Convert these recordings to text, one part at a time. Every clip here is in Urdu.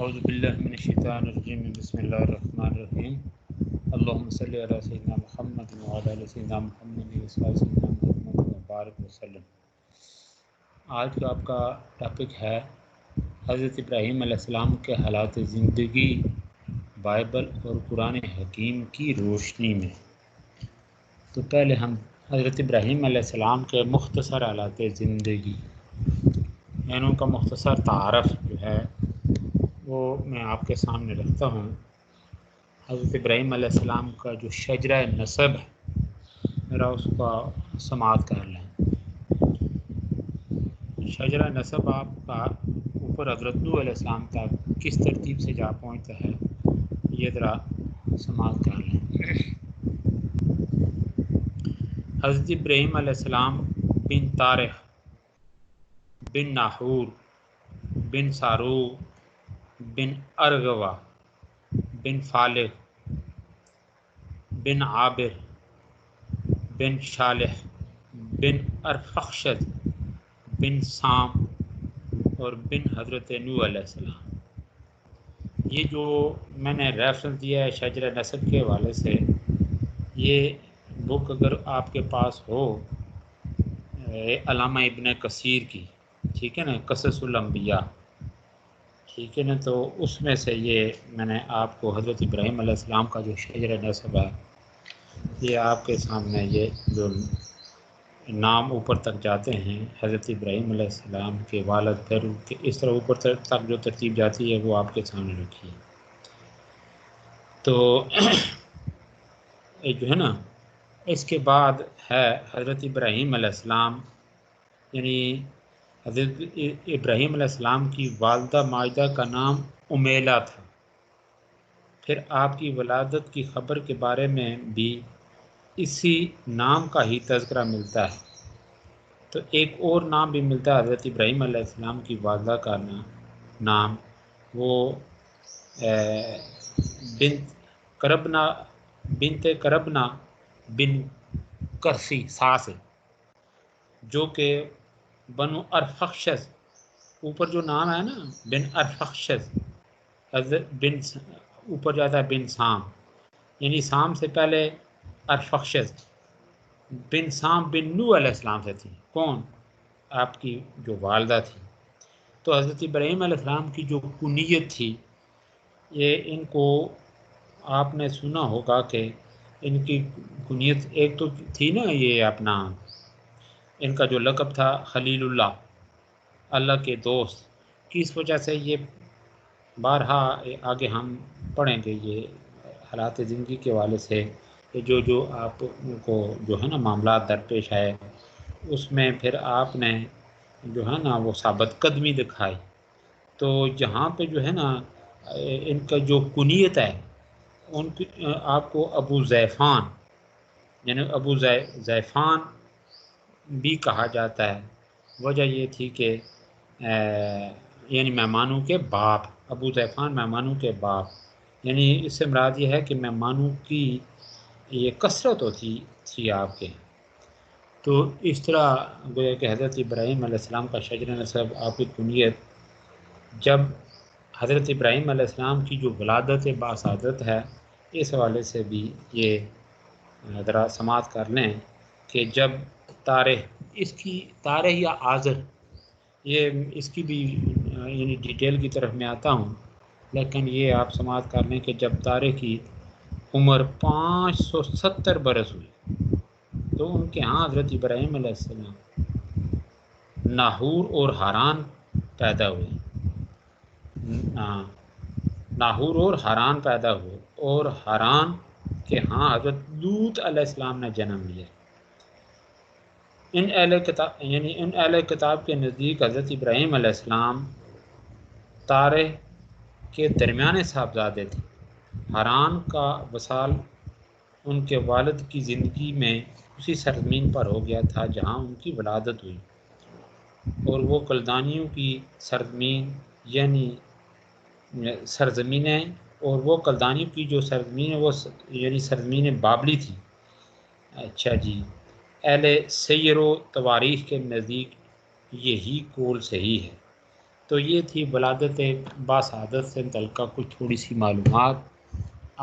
اعوذ باللہ من الشیطان الرجیم بسم اللہ الرحمن الرحیم اللہم صلی علی سیدنا محمد وعلی آل سیدنا محمد وعلی سیدنا محمد وبارک وسلم۔ آج کا آپ کا ٹاپک ہے حضرت ابراہیم علیہ السلام کے حالات زندگی بائبل اور قرآن حکیم کی روشنی میں۔ تو پہلے ہم حضرت ابراہیم علیہ السلام کے مختصر حالات زندگی، یعنی ان کا مختصر تعارف جو ہے وہ میں آپ کے سامنے رکھتا ہوں۔ حضرت ابراہیم علیہ السلام کا جو شجرہ نسب ہے، میرا اس کا سماعت کر لیں۔ شجرہ نسب آپ کا اوپر حضرت نوح علیہ السلام تک کس ترتیب سے جا پہنچتا ہے، یہ ذرا سماعت کر لیں۔ حضرت ابراہیم علیہ السلام بن طارح بن ناحور بن سارو بن ارغوا بن فالح بن عابر بن شالح بن ارفخشد بن سام اور بن حضرت نوح علیہ السلام۔ یہ جو میں نے ریفرنس دیا ہے شجرہ نسب کے حوالے سے، یہ بک اگر آپ کے پاس ہو علامہ ابن کثیر کی، ٹھیک ہے نا، قصص الانبیاء، ٹھیک ہے نا، تو اس میں سے یہ میں نے آپ کو حضرت ابراہیم علیہ السلام کا جو شجرہ نسب ہے، یہ آپ کے سامنے یہ جو نام اوپر تک جاتے ہیں حضرت ابراہیم علیہ السلام کے والد، پھر اس طرح اوپر تک جو ترتیب جاتی ہے وہ آپ کے سامنے رکھی ہے۔ تو جو ہے نا، اس کے بعد ہے حضرت ابراہیم علیہ السلام، یعنی حضرت ابراہیم علیہ السلام کی والدہ ماجدہ کا نام امیلہ تھا۔ پھر آپ کی ولادت کی خبر کے بارے میں بھی اسی نام کا ہی تذکرہ ملتا ہے۔ تو ایک اور نام بھی ملتا ہے حضرت ابراہیم علیہ السلام کی والدہ کا نام، وہ بنت کربنا بن کرسی ساس، جو کہ بنو ارفخشد، اوپر جو نام ہے نا بن ارفخشد، بن اوپر جاتا ہے بن سام، یعنی سام سے پہلے ارفخشد بن سام بن نوح علیہ السلام سے تھی۔ کون؟ آپ کی جو والدہ تھی۔ تو حضرت ابراہیم علیہ السلام کی جو کنیت تھی، یہ ان کو آپ نے سنا ہوگا کہ ان کی کنیت ایک تو تھی نا، یہ اپنا ان کا جو لقب تھا خلیل اللہ، اللہ کے دوست، کس وجہ سے یہ بارہا آگے ہم پڑھیں گے یہ حالات زندگی کے حوالے سے، جو آپ کو جو ہے نا معاملات درپیش ہے، اس میں پھر آپ نے جو ہے نا وہ ثابت قدمی دکھائی۔ تو جہاں پہ جو ہے نا ان کا جو کنیت ہے، ان کی آپ کو ابو زیفان، یعنی ابو زیفان بھی کہا جاتا ہے۔ وجہ یہ تھی کہ یعنی مہمانوں کے باپ، ابو زیفان مہمانوں کے باپ، یعنی اس سے مراد یہ ہے کہ مہمانوں کی یہ کثرت ہوتی تھی آپ کے۔ تو اس طرح گویا کہ حضرت ابراہیم علیہ السلام کا شجرہ نسب، آپ کی کنیت، جب حضرت ابراہیم علیہ السلام کی جو ولادت باسعادت ہے، اس حوالے سے بھی یہ ذرا سماعت کر لیں کہ جب طارح، اس کی طارح یا آذر، یہ اس کی بھی یعنی ڈیٹیل کی طرف میں آتا ہوں، لیکن یہ آپ سماعت کر لیں کہ جب طارح کی عمر 570 برس ہوئی، تو ان کے ہاں حضرت ابراہیم علیہ السلام ناحور اور ہاران پیدا ہوئے، ناحور اور ہاران پیدا ہوئے، اور ہاران کے ہاں حضرت لوط علیہ السلام نے جنم لیا۔ ان اہل کتاب کے نزدیک حضرت ابراہیم علیہ السلام طارح کے درمیانے صاحبزادے تھے۔ ہاران کا وصال ان کے والد کی زندگی میں اسی سرزمین پر ہو گیا تھا جہاں ان کی ولادت ہوئی، اور وہ کلدانیوں کی سرزمین یعنی سرزمینیں، اور وہ کلدانیوں کی جو سرزمین ہے وہ یعنی سرزمین بابلی تھی۔ اچھا جی، اہل سیر و تواریخ کے نزدیک یہی قول صحیح ہے۔ تو یہ تھی ولادت باسعادت سے متعلقہ کچھ تھوڑی سی معلومات۔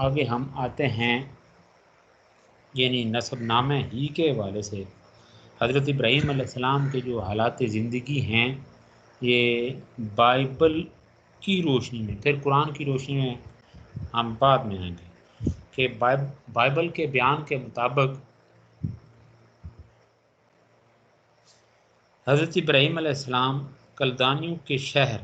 آگے ہم آتے ہیں یعنی نسب نامہ ہی کے حوالے سے حضرت ابراہیم علیہ السلام کے جو حالات زندگی ہیں یہ بائبل کی روشنی میں، پھر قرآن کی روشنی میں ہم بعد میں آئیں گے کہ بائبل کے بیان کے مطابق حضرت ابراہیم علیہ السلام کلدانیوں کے شہر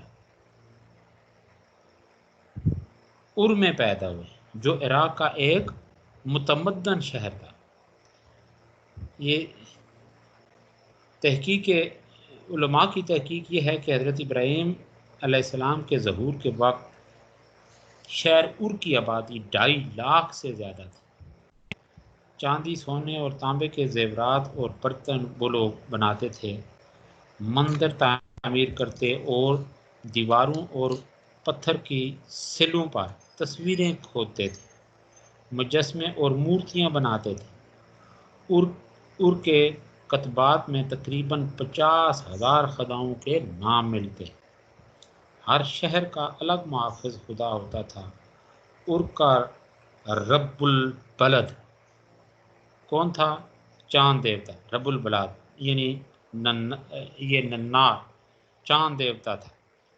ار میں پیدا ہوئے جو عراق کا ایک متمدن شہر تھا۔ یہ تحقیق علماء کی تحقیق یہ ہے کہ حضرت ابراہیم علیہ السلام کے ظہور کے وقت شہر ار کی آبادی 2.5 لاکھ سے زیادہ تھی۔ چاندی، سونے اور تانبے کے زیورات اور برتن وہ لوگ بناتے تھے، مندر تعمیر کرتے اور دیواروں اور پتھر کی سلوں پر تصویریں کھودتے تھے، مجسمے اور مورتیاں بناتے تھے۔ ار کے کتبات میں تقریباً 50,000 خداؤں کے نام ملتے ہیں۔ ہر شہر کا الگ محافظ خدا ہوتا تھا۔ ار کا رب البلد کون تھا؟ چاند دیوتا، رب البلاد یعنی یہ ننار چاند دیوتا تھا۔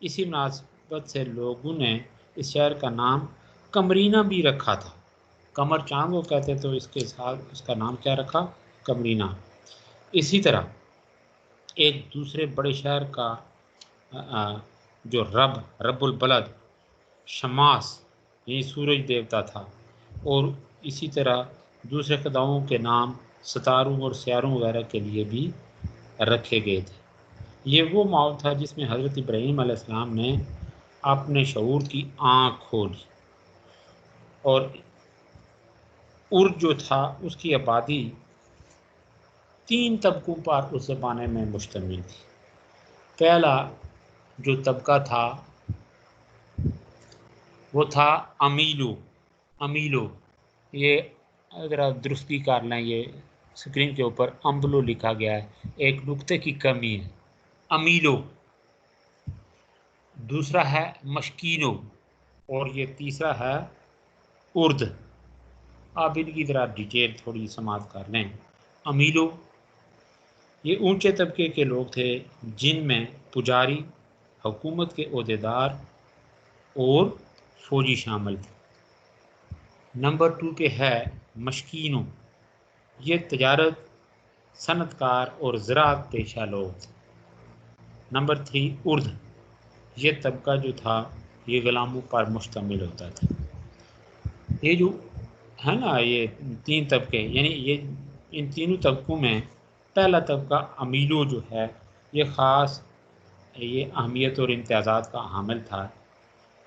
اسی مناسبت سے لوگوں نے اس شہر کا نام کمرینہ بھی رکھا تھا۔ قمر چاند کو کہتے تو اس کے ساتھ اس کا نام کیا رکھا؟ کمرینہ۔ اسی طرح ایک دوسرے بڑے شہر کا جو رب البلد شماس یعنی سورج دیوتا تھا، اور اسی طرح دوسرے خداؤں کے نام ستاروں اور سیاروں وغیرہ کے لیے بھی رکھے گئے تھے۔ یہ وہ ماحول تھا جس میں حضرت ابراہیم علیہ السلام نے اپنے شعور کی آنکھ کھولی، اور ار جو تھا اس کی آبادی 3 طبقوں پر اس زمانے میں مشتمل تھی۔ پہلا جو طبقہ تھا وہ تھا امیلو، یہ اگر آپ درستی کر لیں، یہ اسکرین کے اوپر امبلو لکھا گیا ہے، ایک نقطے کی کمی ہے، امیلو۔ دوسرا ہے مشکینو، اور یہ تیسرا ہے ارد۔ آپ ان کی ذرا ڈیٹیل تھوڑی سماعت کر لیں۔ امیلو یہ اونچے طبقے کے لوگ تھے جن میں پجاری، حکومت کے عہدیدار اور فوجی شامل تھے۔ نمبر 2 پہ ہے مشکینو، یہ تجارت، صنعت کار اور زراعت پیشہ لوگ تھے۔ نمبر 3 ارد، یہ طبقہ جو تھا یہ غلاموں پر مشتمل ہوتا تھا۔ یہ جو ہے نا یہ 3 طبقے، یعنی یہ ان تینوں طبقوں میں پہلا طبقہ امیلو جو ہے یہ خاص یہ اہمیت اور امتیازات کا حامل تھا۔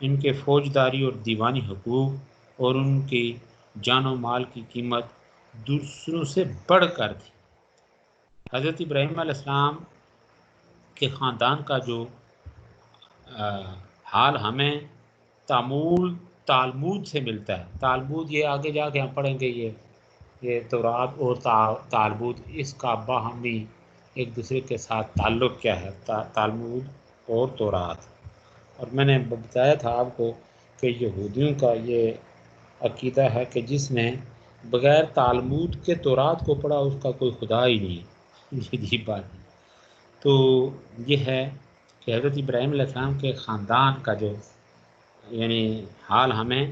ان کے فوجداری اور دیوانی حقوق اور ان کی جان و مال کی قیمت دوسروں سے بڑھ کر تھی۔ حضرت ابراہیم علیہ السلام کے خاندان کا جو حال ہمیں تالمود سے ملتا ہے۔ تالمود یہ آگے جا کے ہم پڑھیں گے، یہ تورات اور تالمود، اس کا باہمی ایک دوسرے کے ساتھ تعلق کیا ہے، تالمود اور تورات۔ اور میں نے بتایا تھا آپ کو کہ یہودیوں کا یہ عقیدہ ہے کہ جس نے بغیر تالمود کے تورات کو پڑھا اس کا کوئی خدا ہی نہیں ہے، یہ عجیب بات ہے۔ تو یہ ہے کہ حضرت ابراہیم علیہ السلام کے خاندان کا جو یعنی حال ہمیں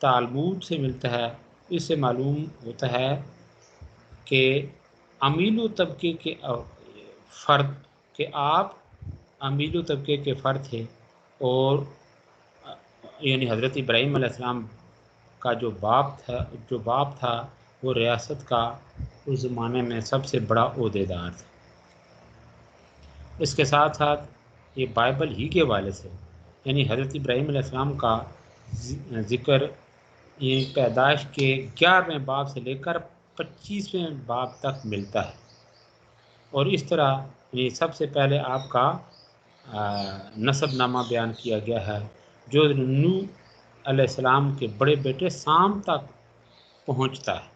تالمود سے ملتا ہے، اس سے معلوم ہوتا ہے کہ امیلو طبقے کے فرد کہ آپ امیلو طبقے کے فرد تھے، اور یعنی حضرت ابراہیم علیہ السلام کا جو باپ تھا وہ ریاست کا اس زمانے میں سب سے بڑا عہدیدار تھا۔ اس کے ساتھ ساتھ یہ بائبل ہی کے حوالے سے یعنی حضرت ابراہیم علیہ السلام کا ذکر یہ پیدائش کے 11ویں باب سے لے کر 25ویں باب تک ملتا ہے، اور اس طرح یہ سب سے پہلے آپ کا نسب نامہ بیان کیا گیا ہے جو نوح علیہ السلام کے بڑے بیٹے سام تک پہنچتا ہے۔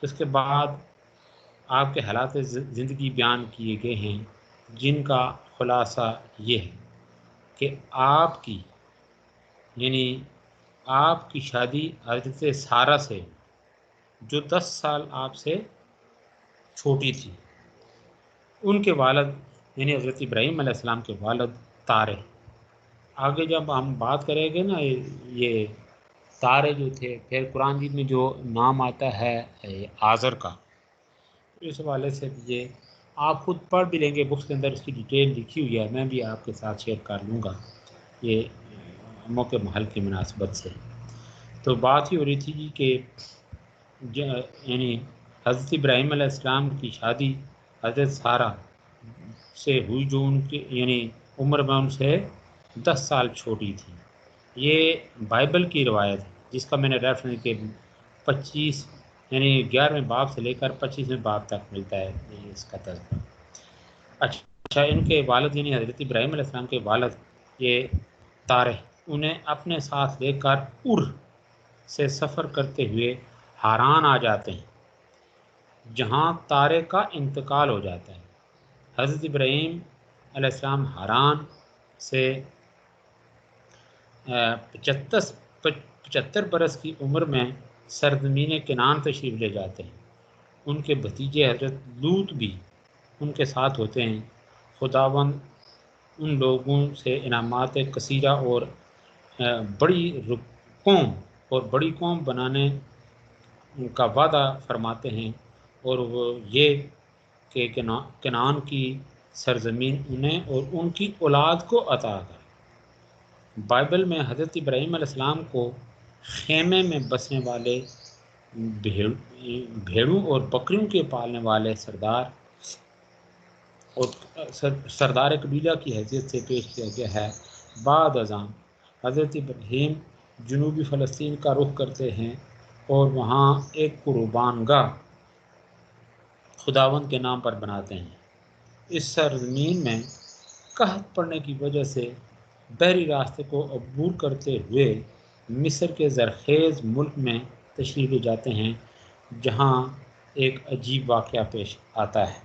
اس کے بعد آپ کے حالات زندگی بیان کیے گئے ہیں جن کا خلاصہ یہ ہے کہ آپ کی یعنی آپ کی شادی حضرت سارہ سے جو 10 سال آپ سے چھوٹی تھی، ان کے والد یعنی حضرت ابراہیم علیہ السلام کے والد تارے. آگے جب ہم بات کریں گے نا یہ تارے جو تھے، پھر قرآن مجید میں جو نام آتا ہے آزر کا، اس حوالے سے یہ آپ خود پڑھ بھی لیں گے، بکس کے اندر اس کی ڈیٹیل لکھی ہوئی ہے، میں بھی آپ کے ساتھ شیئر کر لوں گا یہ موقع محل کی مناسبت سے. تو بات ہی ہو رہی تھی کہ یعنی حضرت ابراہیم علیہ السلام کی شادی حضرت سارہ سے ہوئی جو ان کی یعنی عمر میں ان سے 10 سال چھوٹی تھی. یہ بائبل کی روایت ہے جس کا میں نے ریفرنس کہ 25 یعنی 11ویں باب سے لے کر 25ویں باب تک ملتا ہے اس کا تذکرہ. اچھا، ان کے والد یعنی حضرت ابراہیم علیہ السلام کے والد یہ تارے انہیں اپنے ساتھ لے کر ار سے سفر کرتے ہوئے ہاران آ جاتے ہیں، جہاں تارے کا انتقال ہو جاتا ہے. حضرت ابراہیم علیہ السلام ہاران سے 75 برس کی عمر میں سرزمین کنعان تشریف لے جاتے ہیں. ان کے بھتیجے حضرت لوط بھی ان کے ساتھ ہوتے ہیں. خداوند ان لوگوں سے انعامات کثیرہ اور بڑی قوم اور بڑی قوم بنانے کا وعدہ فرماتے ہیں، اور وہ یہ کہ کنعان کی سرزمین انہیں اور ان کی اولاد کو عطا کرے. بائبل میں حضرت ابراہیم علیہ السلام کو خیمے میں بسنے والے بھیڑوں اور بکریوں کے پالنے والے سردار قبیلہ کی حیثیت سے پیش کیا گیا ہے. بعد ازاں حضرت ابراہیم جنوبی فلسطین کا رخ کرتے ہیں اور وہاں ایک قربان گاہ خداوند کے نام پر بناتے ہیں. اس سرزمین میں قحط پڑنے کی وجہ سے بحری راستے کو عبور کرتے ہوئے مصر کے زرخیز ملک میں تشریف لے جاتے ہیں، جہاں ایک عجیب واقعہ پیش آتا ہے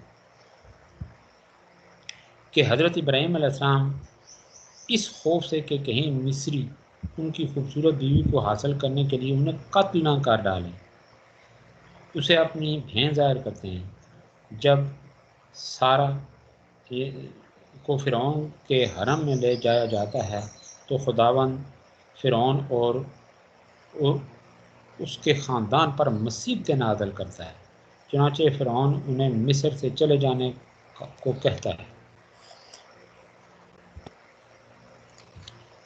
کہ حضرت ابراہیم علیہ السلام اس خوف سے کہ کہیں مصری ان کی خوبصورت بیوی کو حاصل کرنے کے لیے انہیں قتل نہ کر ڈالیں، اسے اپنی بہن ظاہر کرتے ہیں. جب سارہ کو فرعون کے حرم میں لے جایا جاتا ہے تو خداوند فرعون اور اس کے خاندان پر مصیبتیں نازل کرتا ہے. چنانچہ فرعون انہیں مصر سے چلے جانے کو کہتا ہے.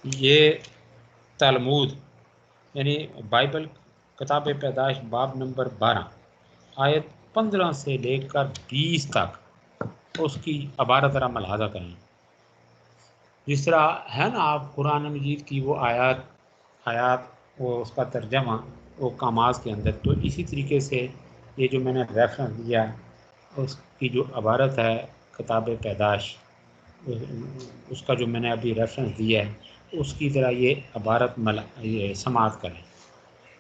یہ تلمود یعنی بائبل کتاب پیدائش باب نمبر 12 آیت 15 سے لے کر 20 تک اس کی عبارت ذرا ملاحظہ کریں. جس طرح ہے نا آپ قرآن مجید کی وہ آیات وہ اس کا ترجمہ وہ کاماز کے اندر، تو اسی طریقے سے یہ جو میں نے ریفرنس دیا اس کی جو عبارت ہے کتاب پیدائش، اس کا جو میں نے ابھی ریفرنس دیا ہے اس کی ذرا یہ عبارت یہ سماعت کریں.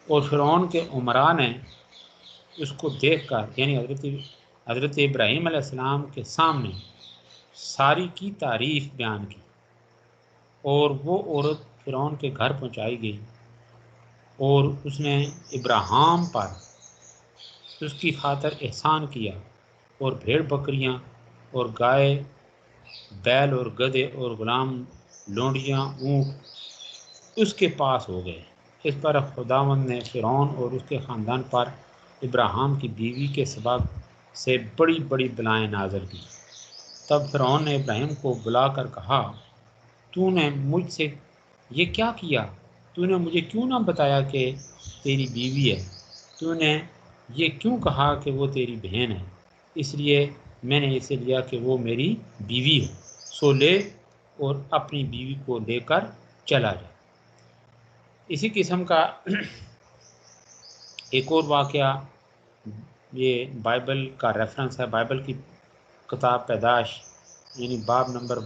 اور فرعون کے عمرا نے اس کو دیکھ کر یعنی حضرت ابراہیم علیہ السلام کے سامنے ساری کی تعریف بیان کی، اور وہ عورت فرعون کے گھر پہنچائی گئی اور اس نے ابراہیم پر اس کی خاطر احسان کیا، اور بھیڑ بکریاں اور گائے بیل اور گدھے اور غلام لونڈیاں اونٹ اس کے پاس ہو گئے. اس پر خداوند نے فرعون اور اس کے خاندان پر ابراہیم کی بیوی کے سبب سے بڑی بڑی بلائیں نازل کی. تب فرعون نے ابراہیم کو بلا کر کہا، تو نے مجھ سے یہ کیا کیا؟ تو نے مجھے کیوں نہ بتایا کہ تیری بیوی ہے؟ تو نے یہ کیوں کہا کہ وہ تیری بہن ہے؟ اس لیے میں نے اسے لیا کہ وہ میری بیوی ہو، سو لے اور اپنی بیوی کو لے کر چلا جا. اسی قسم کا ایک اور واقعہ یہ بائبل کا ریفرنس ہے، بائبل کی کتاب پیدائش یعنی باب نمبر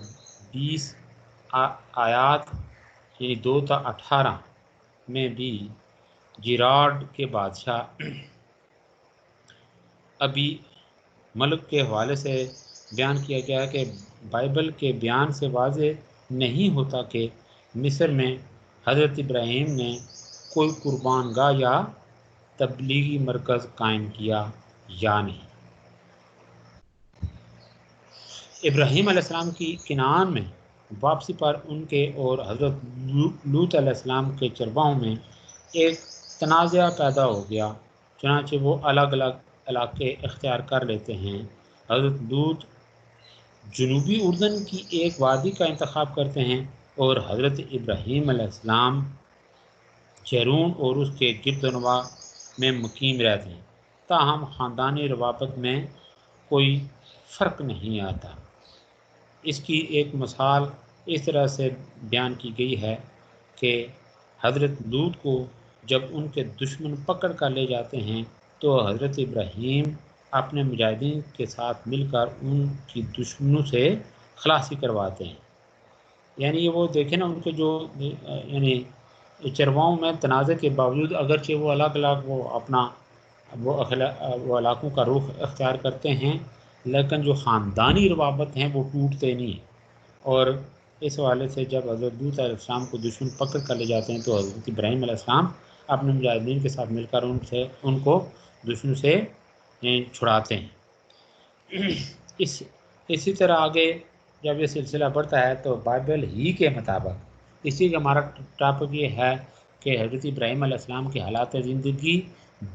20 آیات یعنی 2 تا 18 میں بھی جیراڈ کے بادشاہ ابھی ملک کے حوالے سے بیان کیا گیا ہے کہ بائبل کے بیان سے واضح نہیں ہوتا کہ مصر میں حضرت ابراہیم نے کوئی قربان گاہ یا تبلیغی مرکز قائم کیا یا نہیں۔ ابراہیم علیہ السلام کی کنعان میں واپسی پر ان کے اور حضرت لوط علیہ السلام کے چرواہوں میں ایک تنازع پیدا ہو گیا، چنانچہ وہ الگ الگ علاقے اختیار کر لیتے ہیں۔ حضرت لوط جنوبی اردن کی ایک وادی کا انتخاب کرتے ہیں اور حضرت ابراہیم علیہ السلام چیرون اور اس کے گرد و نواح میں مقیم رہتے ہیں، تاہم خاندانی روابط میں کوئی فرق نہیں آتا۔ اس کی ایک مثال اس طرح سے بیان کی گئی ہے کہ حضرت لوط کو جب ان کے دشمن پکڑ کر لے جاتے ہیں تو حضرت ابراہیم اپنے مجاہدین کے ساتھ مل کر ان کی دشمنوں سے خلاصی کرواتے ہیں۔ یعنی وہ دیکھیں نا، ان کے جو یعنی چرواؤں میں تنازع کے باوجود اگرچہ وہ الگ الگ وہ اپنا وہ علاقوں کا رخ اختیار کرتے ہیں، لیکن جو خاندانی روابط ہیں وہ ٹوٹتے نہیں ہیں۔ اور اس حوالے سے جب حضرت لوط علیہ السلام کو دشمن پکڑ کر لے جاتے ہیں تو حضرت ابراہیم علیہ السلام اپنے مجاہدین کے ساتھ مل کر ان کو دشمن سے چھڑاتے ہیں۔ اسی طرح آگے جب یہ سلسلہ بڑھتا ہے تو بائبل ہی کے مطابق، اسی کا ہمارا ٹاپک یہ ہے کہ حضرت ابراہیم علیہ السلام کے حالات زندگی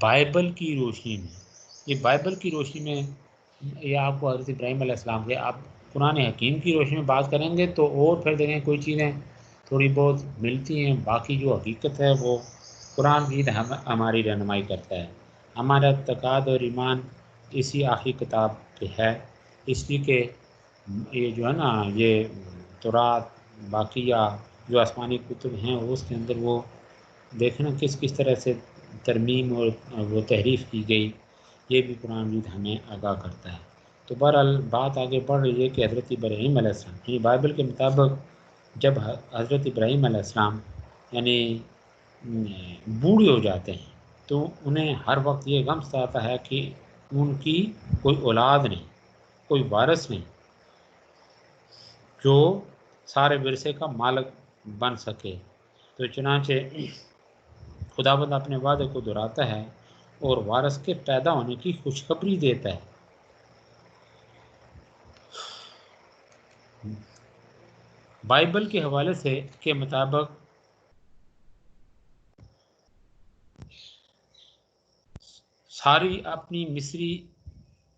بائبل کی روشنی میں، یہ بائبل کی روشنی میں یہ آپ کو حضرت ابراہیم علیہ السلام کے آپ قرآن حکیم کی روشنی میں بات کریں گے تو اور پھر دیکھیں کوئی چیزیں تھوڑی بہت ملتی ہیں، باقی جو حقیقت ہے وہ قرآن بھی ہماری رہنمائی کرتا ہے۔ ہمارا اعتقاد اور ایمان اسی آخری کتاب پہ ہے، اس لیے کہ یہ جو ہے نا یہ تورات باقیہ جو آسمانی کتب ہیں اس کے اندر وہ دیکھنا کس طرح سے ترمیم اور وہ تحریف کی گئی، یہ بھی قرآن مجید ہمیں آگاہ کرتا ہے۔ تو بہرحال بات آگے بڑھ رہی ہے کہ حضرت ابراہیم علیہ السلام یعنی بائبل کے مطابق جب حضرت ابراہیم علیہ السلام یعنی بوڑھے ہو جاتے ہیں تو انہیں ہر وقت یہ غم ستاتا ہے کہ ان کی کوئی اولاد نہیں، کوئی وارث نہیں جو سارے ورثے کا مالک بن سکے۔ تو چنانچہ خداوند اپنے وعدے کو دہراتا ہے اور وارث کے پیدا ہونے کی خوشخبری دیتا ہے۔ بائبل کے حوالے سے کے مطابق ساری اپنی مصری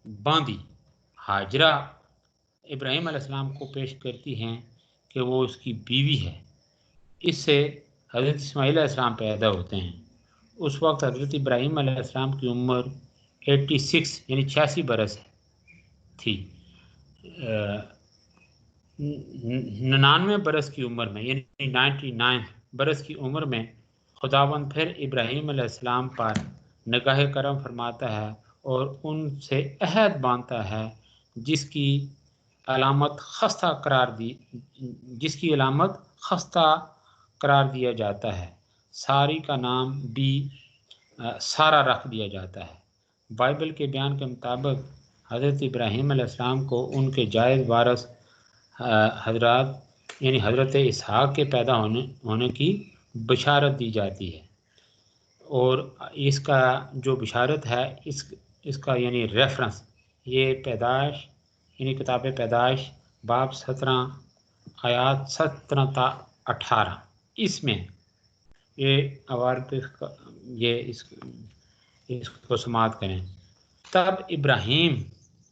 باندی ہاجرہ ابراہیم علیہ السلام کو پیش کرتی ہیں کہ وہ اس کی بیوی ہے۔ اس سے حضرت اسماعیل علیہ السلام پیدا ہوتے ہیں۔ اس وقت حضرت ابراہیم علیہ السلام کی عمر 86 یعنی 86 برس تھی۔ 99 برس کی عمر میں یعنی 99 برس کی عمر میں خداوند پھر ابراہیم علیہ السلام پر نگاہ کرم فرماتا ہے اور ان سے عہد باندھتا ہے جس کی علامت خستہ قرار دیا جاتا ہے۔ ساری کا نام بھی سارا رکھ دیا جاتا ہے۔ بائبل کے بیان کے مطابق حضرت ابراہیم علیہ السلام کو ان کے جائز وارث حضرت اسحاق کے پیدا ہونے کی بشارت دی جاتی ہے، اور اس کا جو بشارت ہے اس کا یعنی ریفرنس یہ پیدائش یعنی کتاب پیدائش باب 17 آیات 17 تا 18 اس میں یہ اس کو سماعت کریں۔ تب ابراہیم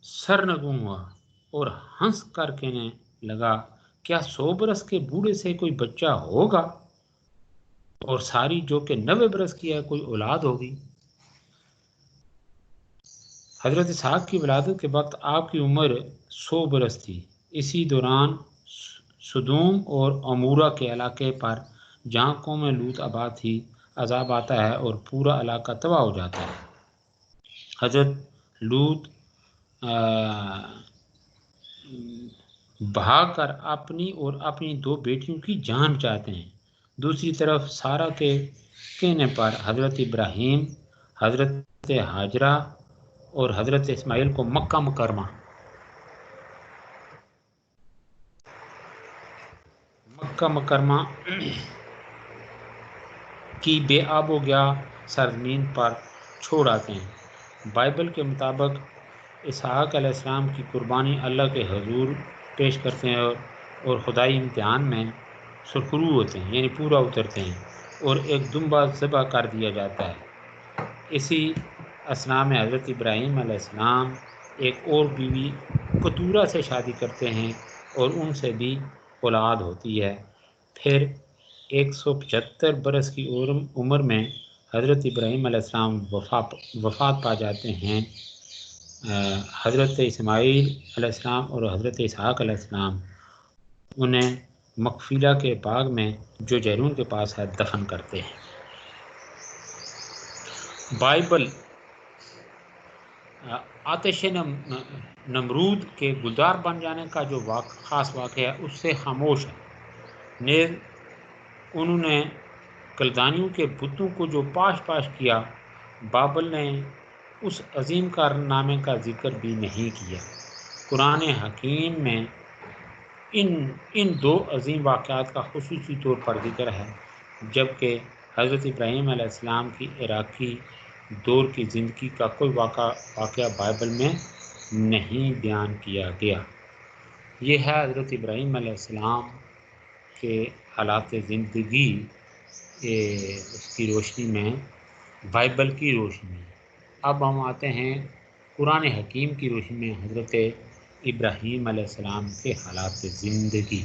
سرنگوں ہوا اور ہنس کر کہنے لگا، کیا 100 برس کے بوڑھے سے کوئی بچہ ہوگا؟ اور ساری جو کہ 90 برس کی ہے کوئی اولاد ہوگی؟ حضرت اسحاق کی ولادت کے وقت آپ کی عمر 100 برس تھی۔ اسی دوران سدوم اور عمورہ کے علاقے پر جہاں قوم لوط آباد تھی عذاب آتا ہے اور پورا علاقہ تباہ ہو جاتا ہے۔ حضرت لوط بھاگ کر اپنی اور اپنی 2 بیٹیوں کی جان چاہتے ہیں۔ دوسری طرف سارا کے کہنے پر حضرت ابراہیم، حضرت ہاجرہ اور حضرت اسماعیل کو مکہ مکرمہ مکہ مکرمہ کی بے آب و گیا سرزمین پر چھوڑ آتے ہیں۔ بائبل کے مطابق اسحاق علیہ السلام کی قربانی اللہ کے حضور پیش کرتے ہیں اور خدائی امتحان میں سرخرو ہوتے ہیں، یعنی پورا اترتے ہیں، اور ایک دمبا ذبح کر دیا جاتا ہے۔ اسی اثناء میں حضرت ابراہیم علیہ السلام ایک اور بیوی کتورہ سے شادی کرتے ہیں اور ان سے بھی اولاد ہوتی ہے۔ پھر 175 برس کی عمر میں حضرت ابراہیم علیہ السلام وفات پا جاتے ہیں۔ حضرت اسماعیل علیہ السلام اور حضرت اسحاق علیہ السلام انہیں مقفیلہ کے باغ میں جو جیرون کے پاس ہے دفن کرتے ہیں۔ بائبل آتش نمرود کے گلدار بن جانے کا جو خاص واقعہ ہے اس سے خاموش ہے۔ نیز انہوں نے کلدانیوں کے بتوں کو جو پاش کیا، بائبل نے اس عظیم کارنامے کا ذکر بھی نہیں کیا۔ قرآن حکیم میں ان دو عظیم واقعات کا خصوصی طور پر ذکر ہے، جبکہ حضرت ابراہیم علیہ السلام کی عراقی دور کی زندگی کا کوئی واقعہ بائبل میں نہیں بیان کیا گیا۔ یہ ہے حضرت ابراہیم علیہ السلام کے حالات زندگی اس کی روشنی میں، بائبل کی روشنی میں۔ اب ہم آتے ہیں قرآن حکیم کی روشنی میں حضرت ابراہیم علیہ السلام کے حالات زندگی۔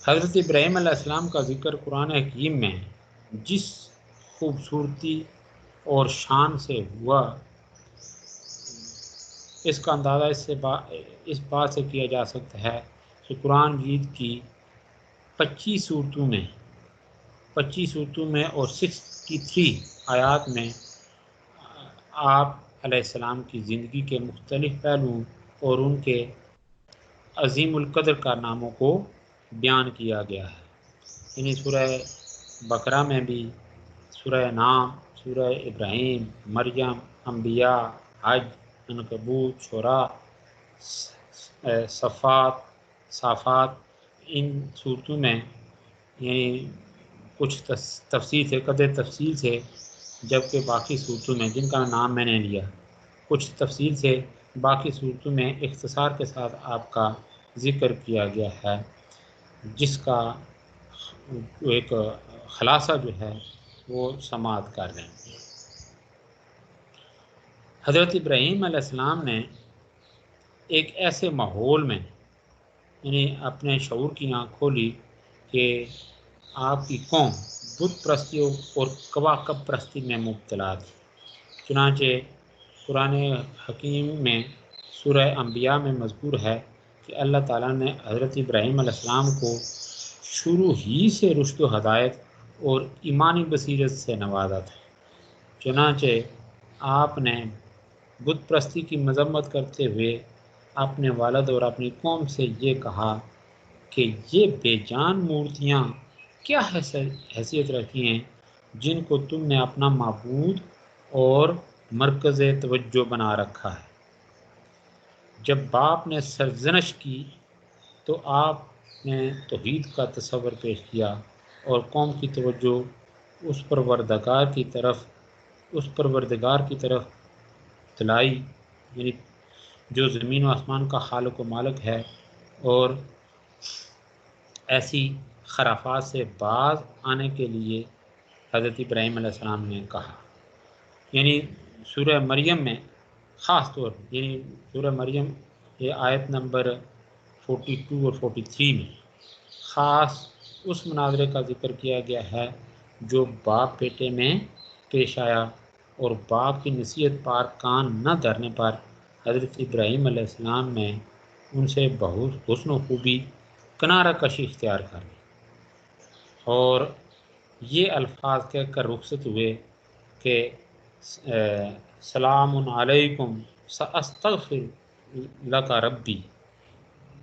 حضرت ابراہیم علیہ السلام کا ذکر قرآن حکیم میں جس خوبصورتی اور شان سے ہوا، اس کا اندازہ اس بات سے کیا جا سکتا ہے کہ قرآن مجید کی 25 صورتوں میں اور 63 آیات میں آپ علیہ السلام کی زندگی کے مختلف پہلوؤں اور ان کے عظیم القدر کارناموں کو بیان کیا گیا ہے۔ یعنی سورہ بقرہ میں بھی، سورہ نام، سورہ ابراہیم، مریم، انبیاء، حج، عنکبوت، شعراء، صافات، ان صورتوں میں یعنی کچھ تفصیل سے، قدر تفصیل سے، جبکہ باقی صورتوں میں جن کا نام میں نے لیا، کچھ تفصیل سے باقی صورتوں میں اختصار کے ساتھ آپ کا ذکر کیا گیا ہے، جس کا ایک خلاصہ جو ہے وہ سماعت کر رہے ہیں۔ حضرت ابراہیم علیہ السلام نے ایک ایسے ماحول میں یعنی اپنے شعور کی آنکھ کھولی کہ آپ کی قوم بت پرستی اور کواکب پرستی میں مبتلا تھی۔ چنانچہ قرآن حکیم میں سورہ انبیاء میں مذکور ہے کہ اللہ تعالیٰ نے حضرت ابراہیم علیہ السلام کو شروع ہی سے رشد و ہدایت اور ایمانی بصیرت سے نوازا تھا۔ چنانچہ آپ نے بت پرستی کی مذمت کرتے ہوئے اپنے والد اور اپنی قوم سے یہ کہا کہ یہ بے جان مورتیاں کیا حیثیت رکھتی ہیں جن کو تم نے اپنا معبود اور مرکز توجہ بنا رکھا ہے۔ جب باپ نے سرزنش کی تو آپ نے توحید کا تصور پیش کیا اور قوم کی توجہ اس پروردگار کی طرف دلائی، یعنی جو زمین و آسمان کا خالق و مالک ہے، اور ایسی خرافات سے باز آنے کے لیے حضرت ابراہیم علیہ السلام نے کہا۔ یعنی سورہ مریم میں خاص طور یعنی سورہ مریم یہ آیت نمبر 42 اور 43 میں خاص اس مناظرے کا ذکر کیا گیا ہے جو باپ بیٹے میں پیش آیا، اور باپ کی نصیحت پر کان نہ دھرنے پر حضرت ابراہیم علیہ السلام نے ان سے بہت حسن و خوبی کنارہ کشی اختیار کر لی اور یہ الفاظ کہہ کر رخصت ہوئے کہ سلام علیکم ساستغفر لک ربی،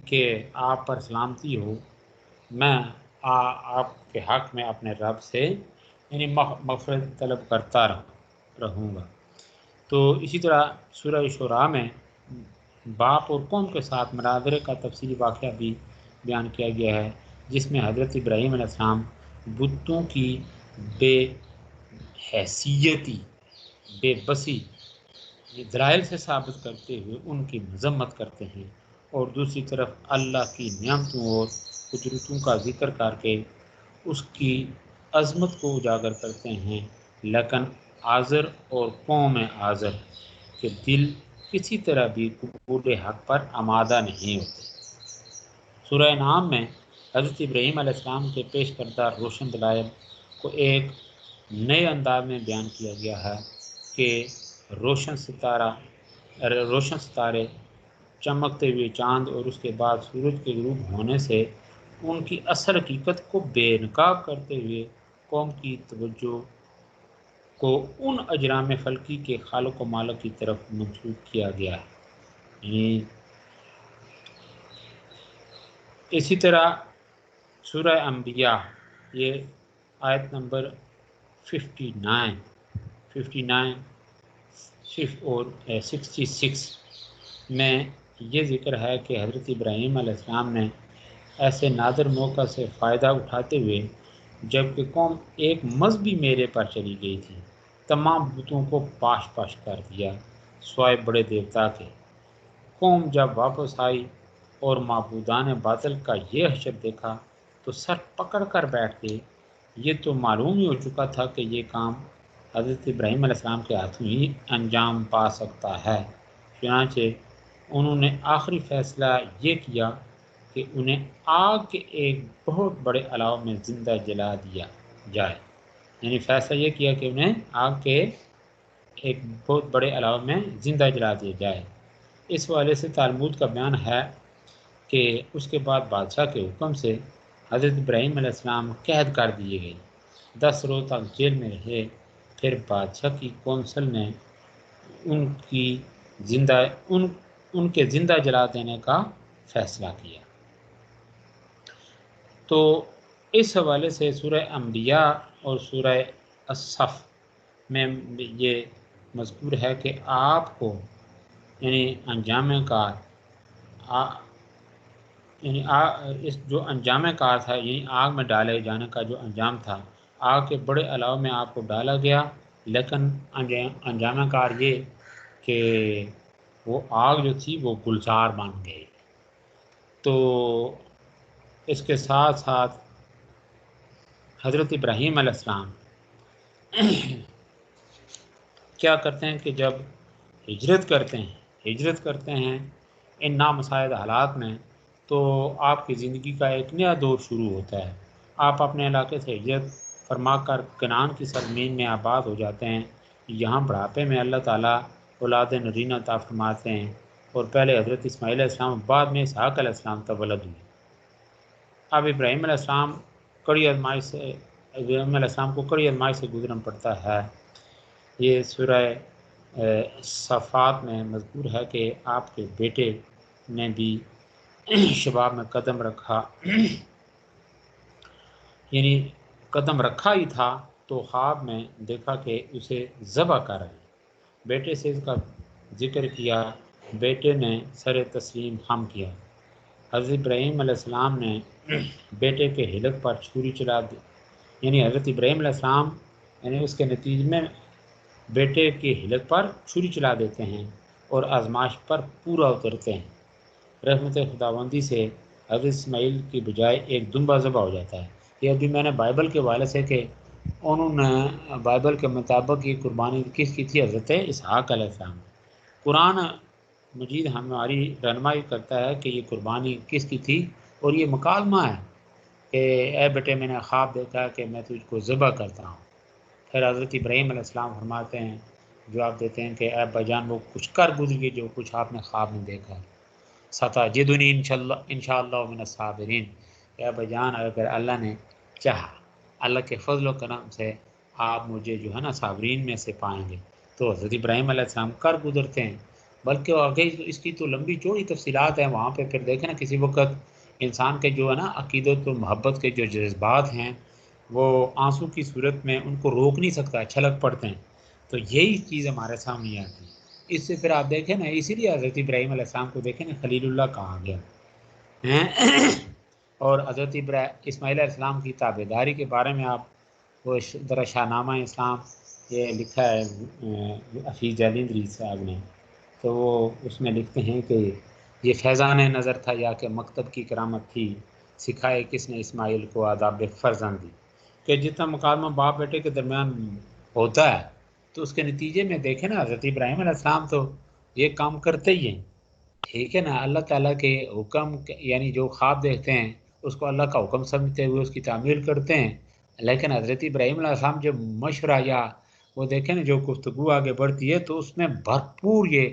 کہ آپ پر سلامتی ہو، میں آپ کے حق میں اپنے رب سے یعنی مغفرت طلب کرتا رہا۔ رہوں گا۔ تو اسی طرح سورہ شعراء میں باپ اور قوم کے ساتھ مناظرے کا تفصیلی واقعہ بھی بیان کیا گیا ہے، جس میں حضرت ابراہیم علیہ السلام بتوں کی بے حیثیتی، بے بسی دلائل سے ثابت کرتے ہوئے ان کی مذمت کرتے ہیں، اور دوسری طرف اللہ کی نعمتوں اور قدرتوں کا ذکر کر کے اس کی عظمت کو اجاگر کرتے ہیں، لیکن آزر اور قوم آزر کے دل کسی طرح بھی قبول حق پر آمادہ نہیں ہوتے۔ سورہ انعام میں حضرت ابراہیم علیہ السلام کے پیش کردہ روشن دلائل کو ایک نئے انداز میں بیان کیا گیا ہے کہ روشن ستارے، چمکتے ہوئے چاند اور اس کے بعد سورج کے غروب ہونے سے ان کی اصل حقیقت کو بے نقاب کرتے ہوئے قوم کی توجہ کو ان اجرام فلکی کے خالق و مالک کی طرف منسوب کیا گیا ہے۔ اسی طرح سورہ انبیاء، یہ آیت نمبر 59 اور 66 میں یہ ذکر ہے کہ حضرت ابراہیم علیہ السلام نے ایسے نادر موقع سے فائدہ اٹھاتے ہوئے، جب کہ قوم ایک مذہبی میلے پر چلی گئی تھی، تمام بتوں کو پاش کر دیا سوائے بڑے دیوتا کے۔ قوم جب واپس آئی اور معبودان باطل کا یہ حشر دیکھا تو سر پکڑ کر بیٹھ گئے۔ یہ تو معلوم ہی ہو چکا تھا کہ یہ کام حضرت ابراہیم علیہ السلام کے ہاتھوں ہی انجام پا سکتا ہے، چنانچہ انہوں نے آخری فیصلہ یہ کیا کہ انہیں آگ کے ایک بہت بڑے الاؤ میں زندہ جلا دیا جائے، یعنی فیصلہ یہ کیا کہ انہیں آگ کے ایک بہت بڑے الاؤ میں زندہ جلا دیا جائے۔ اس حوالے سے تالمود کا بیان ہے کہ اس کے بعد بادشاہ کے حکم سے حضرت ابراہیم علیہ السلام قید کر دیے گئے، 10 روز تک جیل میں رہے۔ پھر بادشاہ کی کونسل نے ان کے زندہ جلا دینے کا فیصلہ کیا۔ تو اس حوالے سے سورہ انبیاء اور سورہ الصف میں یہ مذکور ہے کہ آپ کو یعنی انجام کار اس جو انجام کار تھا، یعنی آگ میں ڈالے جانے کا جو انجام تھا، آگ کے بڑے الاؤ میں آپ کو ڈالا گیا، لیکن انجام کار یہ کہ وہ آگ جو تھی وہ گلزار بن گئی۔ تو اس کے ساتھ ساتھ حضرت ابراہیم علیہ السلام کیا کرتے ہیں کہ جب ہجرت کرتے ہیں ان نامساعد حالات میں، تو آپ کی زندگی کا ایک نیا دور شروع ہوتا ہے۔ آپ اپنے علاقے سے ہجرت فرما کر کنعان کی سرزمین میں آباد ہو جاتے ہیں۔ یہاں بڑھاپے میں اللہ تعالیٰ اولاد نرینہ عطا فرماتے ہیں، اور پہلے حضرت اسماعیل علیہ السلام، بعد میں اسحاق علیہ السلام تولد ہوئی۔ اب ابراہیم علیہ السلام کو کڑی آزمائش سے گزرنا پڑتا ہے۔ یہ سورہ صفات میں مذکور ہے کہ آپ کے بیٹے نے بھی شباب میں قدم رکھا، یعنی قدم رکھا ہی تھا تو خواب میں دیکھا کہ اسے ذبح کر رہے ہیں۔ بیٹے سے اس کا ذکر کیا، بیٹے نے سر تسلیم خم کیا۔ حضرت ابراہیم علیہ السلام نے بیٹے کے حلق پر چھری چلا دی، یعنی حضرت ابراہیم علیہ السلام یعنی اس کے نتیجے میں بیٹے کے حلق پر چھری چلا دیتے ہیں اور آزمائش پر پورا اترتے ہیں۔ رحمت خداوندی سے حضرت اسماعیل کی بجائے ایک دمبا ذبح ہو جاتا ہے۔ یہ ابھی میں نے بائبل کے حوالے سے کہ انہوں نے بائبل کے مطابق یہ قربانی کس کی تھی؟ حضرت اسحاق علیہ السلام۔ قرآن مجید ہماری رہنمائی کرتا ہے کہ یہ قربانی کس کی تھی، اور یہ مکالمہ ہے کہ اے بیٹے میں نے خواب دیکھا کہ میں تجھ کو ذبح کرتا ہوں۔ پھر حضرت ابراہیم علیہ السلام فرماتے ہیں، جواب دیتے ہیں کہ اے بجان وہ کچھ کر گزر گئے جو کچھ آپ نے خواب میں دیکھا ہے۔ ستجدنی انشاءاللہ من الصابرین، اے بجان اگر اللہ نے چاہا، اللہ کے فضل و کرم سے آپ مجھے جو ہے نا صابرین میں سے پائیں گے۔ تو حضرت ابراہیم علیہ السلام کر گزرتے ہیں، بلکہ آگے اس کی تو لمبی چوڑی تفصیلات ہیں وہاں پہ۔ پھر دیکھیں نا کسی وقت انسان کے جو ہے نا عقیدت و محبت کے جو جذبات ہیں وہ آنسو کی صورت میں ان کو روک نہیں سکتا، چھلک پڑتے ہیں۔ تو یہی چیز ہمارے سامنے آتی ہے. اس سے پھر آپ دیکھیں نا، اسی لیے حضرت ابراہیم علیہ السلام کو دیکھیں نا خلیل اللہ کہا گیا ہیں. اور حضرت اسماعیل علیہ السلام کی تابع داری کے بارے میں آپ وہ ذرا شاہ نامہ اسلام یہ لکھا ہے حفیظ جعلی صاحب نے، تو وہ اس میں لکھتے ہیں کہ یہ فیضان نظر تھا یا کہ مکتب کی کرامت تھی، سکھائے کس نے اسماعیل کو آداب فرزندی، کہ جتنا مکالمہ باپ بیٹے کے درمیان ہوتا ہے تو اس کے نتیجے میں دیکھیں نا حضرت ابراہیم علیہ السلام تو یہ کام کرتے ہی ہیں. ٹھیک ہے نا، اللہ تعالیٰ کے حکم یعنی جو خواب دیکھتے ہیں اس کو اللہ کا حکم سمجھتے ہوئے اس کی تعمیل کرتے ہیں. لیکن حضرت ابراہیم علیہ السلام جب مشورہ یا وہ دیکھیں نا جو گفتگو آگے بڑھتی ہے تو اس میں بھرپور یہ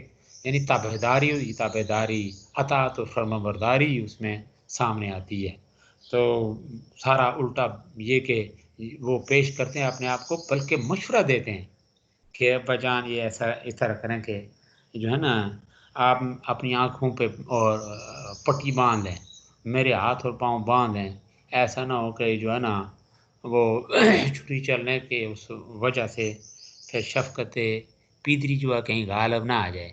یعنی تابعداری اطاعت و فرمانبرداری اس میں سامنے آتی ہے. تو سارا الٹا یہ کہ وہ پیش کرتے ہیں اپنے آپ کو، بلکہ مشورہ دیتے ہیں کہ ابا جان یہ ایسا اس طرح کریں کہ جو ہے نا آپ اپنی آنکھوں پہ اور پٹی باندھ دیں، میرے ہاتھ اور پاؤں باندھ دیں، ایسا نہ ہو کہ جو ہے نا وہ چھری چلنے کے اس وجہ سے پھر شفقت پیدری جو ہے کہیں غالب نہ آ جائے،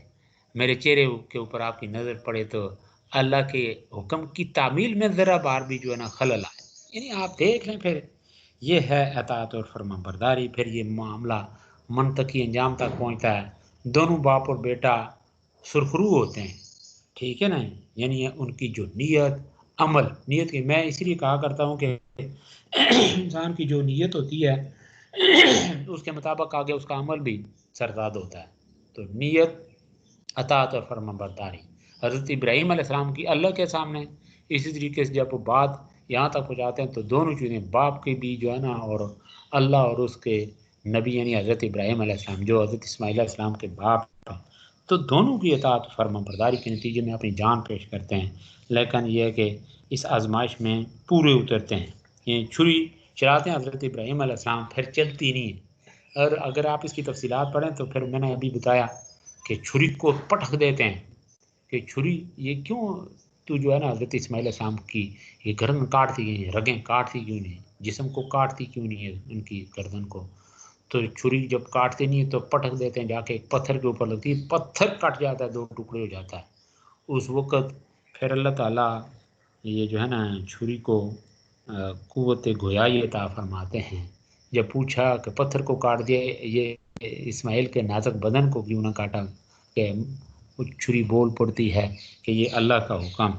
میرے چہرے کے اوپر آپ کی نظر پڑے تو اللہ کے حکم کی تعمیل میں ذرا بار بھی جو ہے نا خلل آئے. یعنی آپ دیکھ لیں پھر یہ ہے اطاعت اور فرمان برداری. پھر یہ معاملہ منطقی انجام تک پہنچتا ہے، دونوں باپ اور بیٹا سرخرو ہوتے ہیں. ٹھیک ہے نا، یعنی ان کی جو نیت عمل نیت کی میں اس لیے کہا کرتا ہوں کہ انسان کی جو نیت ہوتی ہے اس کے مطابق آگے اس کا عمل بھی سرزاد ہوتا ہے. تو نیت اطاعت اور فرمان برداری حضرت ابراہیم علیہ السلام کی اللہ کے سامنے. اسی طریقے سے جب وہ بات یہاں تک پہنچاتے ہیں تو دونوں چیزیں باپ کے بھی جو ہے نا اور اللہ اور اس کے نبی یعنی حضرت ابراہیم علیہ السلام جو حضرت اسماعیل علیہ السلام کے باپ ہیں، تو دونوں کی اطاعت فرمان برداری کے نتیجے میں اپنی جان پیش کرتے ہیں. لیکن یہ ہے کہ اس آزمائش میں پورے اترتے ہیں. یہ چھری چلاتے ہیں حضرت ابراہیم علیہ السلام، پھر چلتی نہیں ہے. اور اگر آپ اس کی تفصیلات پڑھیں تو پھر میں نے ابھی بتایا کہ چھری کو پٹک دیتے ہیں کہ چھری یہ کیوں تو جو ہے نا حضرت اسماعیل علیہ السلام کی یہ گردن کاٹتی ہیں، رگیں کاٹتی کیوں نہیں، جسم کو کاٹتی کیوں نہیں ہے ان کی گردن کو. تو چھری جب کاٹتے نہیں تو پٹک دیتے ہیں، جا کے ایک پتھر کے اوپر لگتی ہے، پتھر کٹ جاتا ہے، دو ٹکڑے ہو جاتا ہے. اس وقت پھر اللہ تعالیٰ یہ جو ہے نا چھری کو قوت گویائی عطا فرماتے ہیں. جب پوچھا کہ پتھر کو کاٹ دیا یہ اسماعیل کے نازک بدن کو کیوں نہ کاٹا، کہ چھری بول پڑتی ہے کہ یہ اللہ کا حکم.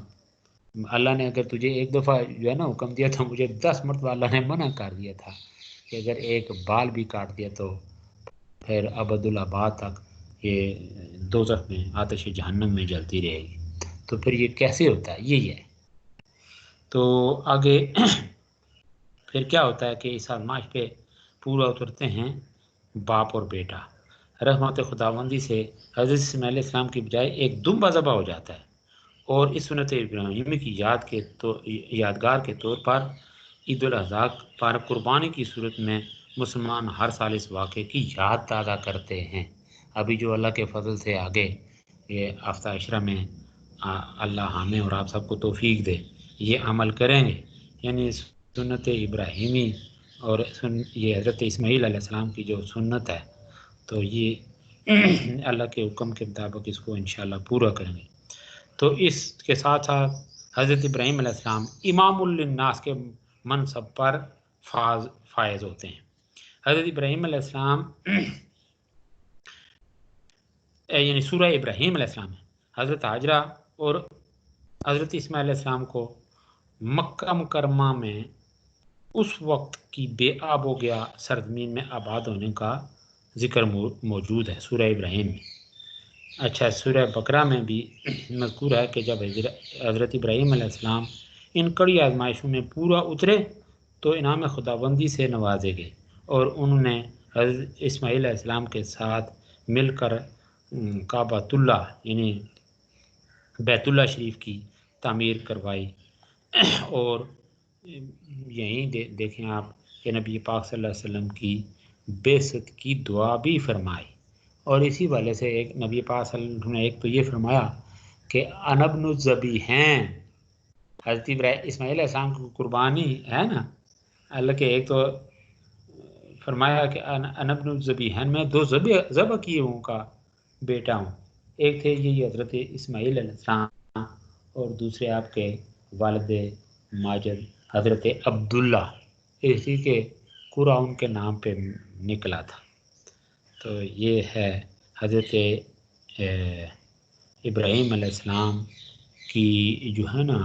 اللہ نے اگر تجھے ایک دفعہ جو ہے نا حکم دیا تھا، مجھے 10 مرتبہ اللہ نے منع کر دیا تھا کہ اگر ایک بال بھی کاٹ دیا تو پھر ابدالآباد تک یہ دوزخ میں آتش جہنم میں جلتی رہے گی. تو پھر یہ کیسے ہوتا ہے؟ یہی ہے. تو آگے پھر کیا ہوتا ہے کہ اس آزمائش پہ پورا اترتے ہیں باپ اور بیٹا. رحمت خداوندی سے حضرت اسماعیل علیہ السلام کی بجائے ایک دمبا ذبح ہو جاتا ہے، اور اس سنت ابراہیمی کی یادگار کے طور پر عید الاضحیٰ پر قربانی کی صورت میں مسلمان ہر سال اس واقعے کی یاد تازہ کرتے ہیں. ابھی جو اللہ کے فضل سے آگے یہ ہفتہ عشرہ میں اللہ ہمیں اور آپ سب کو توفیق دے یہ عمل کریں گے، یعنی سنت ابراہیمی اور یہ حضرت اسماعیل علیہ السلام کی جو سنت ہے تو یہ اللہ کے حکم کے مطابق اس کو انشاءاللہ پورا کریں گے. تو اس کے ساتھ ساتھ حضرت ابراہیم علیہ السلام امام للناس کے منصب پر فائز ہوتے ہیں. حضرت ابراہیم علیہ السلام یعنی سورہ ابراہیم علیہ السلام حضرت حاجرہ اور حضرت اسماعیل علیہ السلام کو مکہ مکرمہ میں اس وقت کی بے آب و گیا سرزمین میں آباد ہونے کا ذکر موجود ہے سورہ ابراہیم میں. اچھا، سورہ بقرہ میں بھی مذکور ہے کہ جب حضرت ابراہیم علیہ السلام ان کڑی آزمائشوں میں پورا اترے تو انعام خداوندی سے نوازے گئے، اور انہوں نے حضرت اسماعیل علیہ السلام کے ساتھ مل کر کعبۃ اللہ یعنی بیت اللہ شریف کی تعمیر کروائی. اور یہیں دیکھیں آپ کہ نبی پاک صلی اللہ علیہ وسلم کی بعثت کی دعا بھی فرمائی. اور اسی والے سے ایک نبی پاک صلی اللہ علیہ وسلم نے ایک تو یہ فرمایا کہ انا ابن الذبیحین، حضرت اسماعیل علیہ السلام کی قربانی ہے نا، اللہ کے ایک تو فرمایا کہ انا ابن الذبیحین، میں دو ذبح کیے ہوں کا بیٹا ہوں. ایک تھے یہ حضرت اسماعیل علیہ السلام اور دوسرے آپ کے والد ماجد حضرت عبداللہ، اسی کے قرآن ان کے نام پہ نکلا تھا. تو یہ ہے حضرت ابراہیم علیہ السلام کی جو ہے نا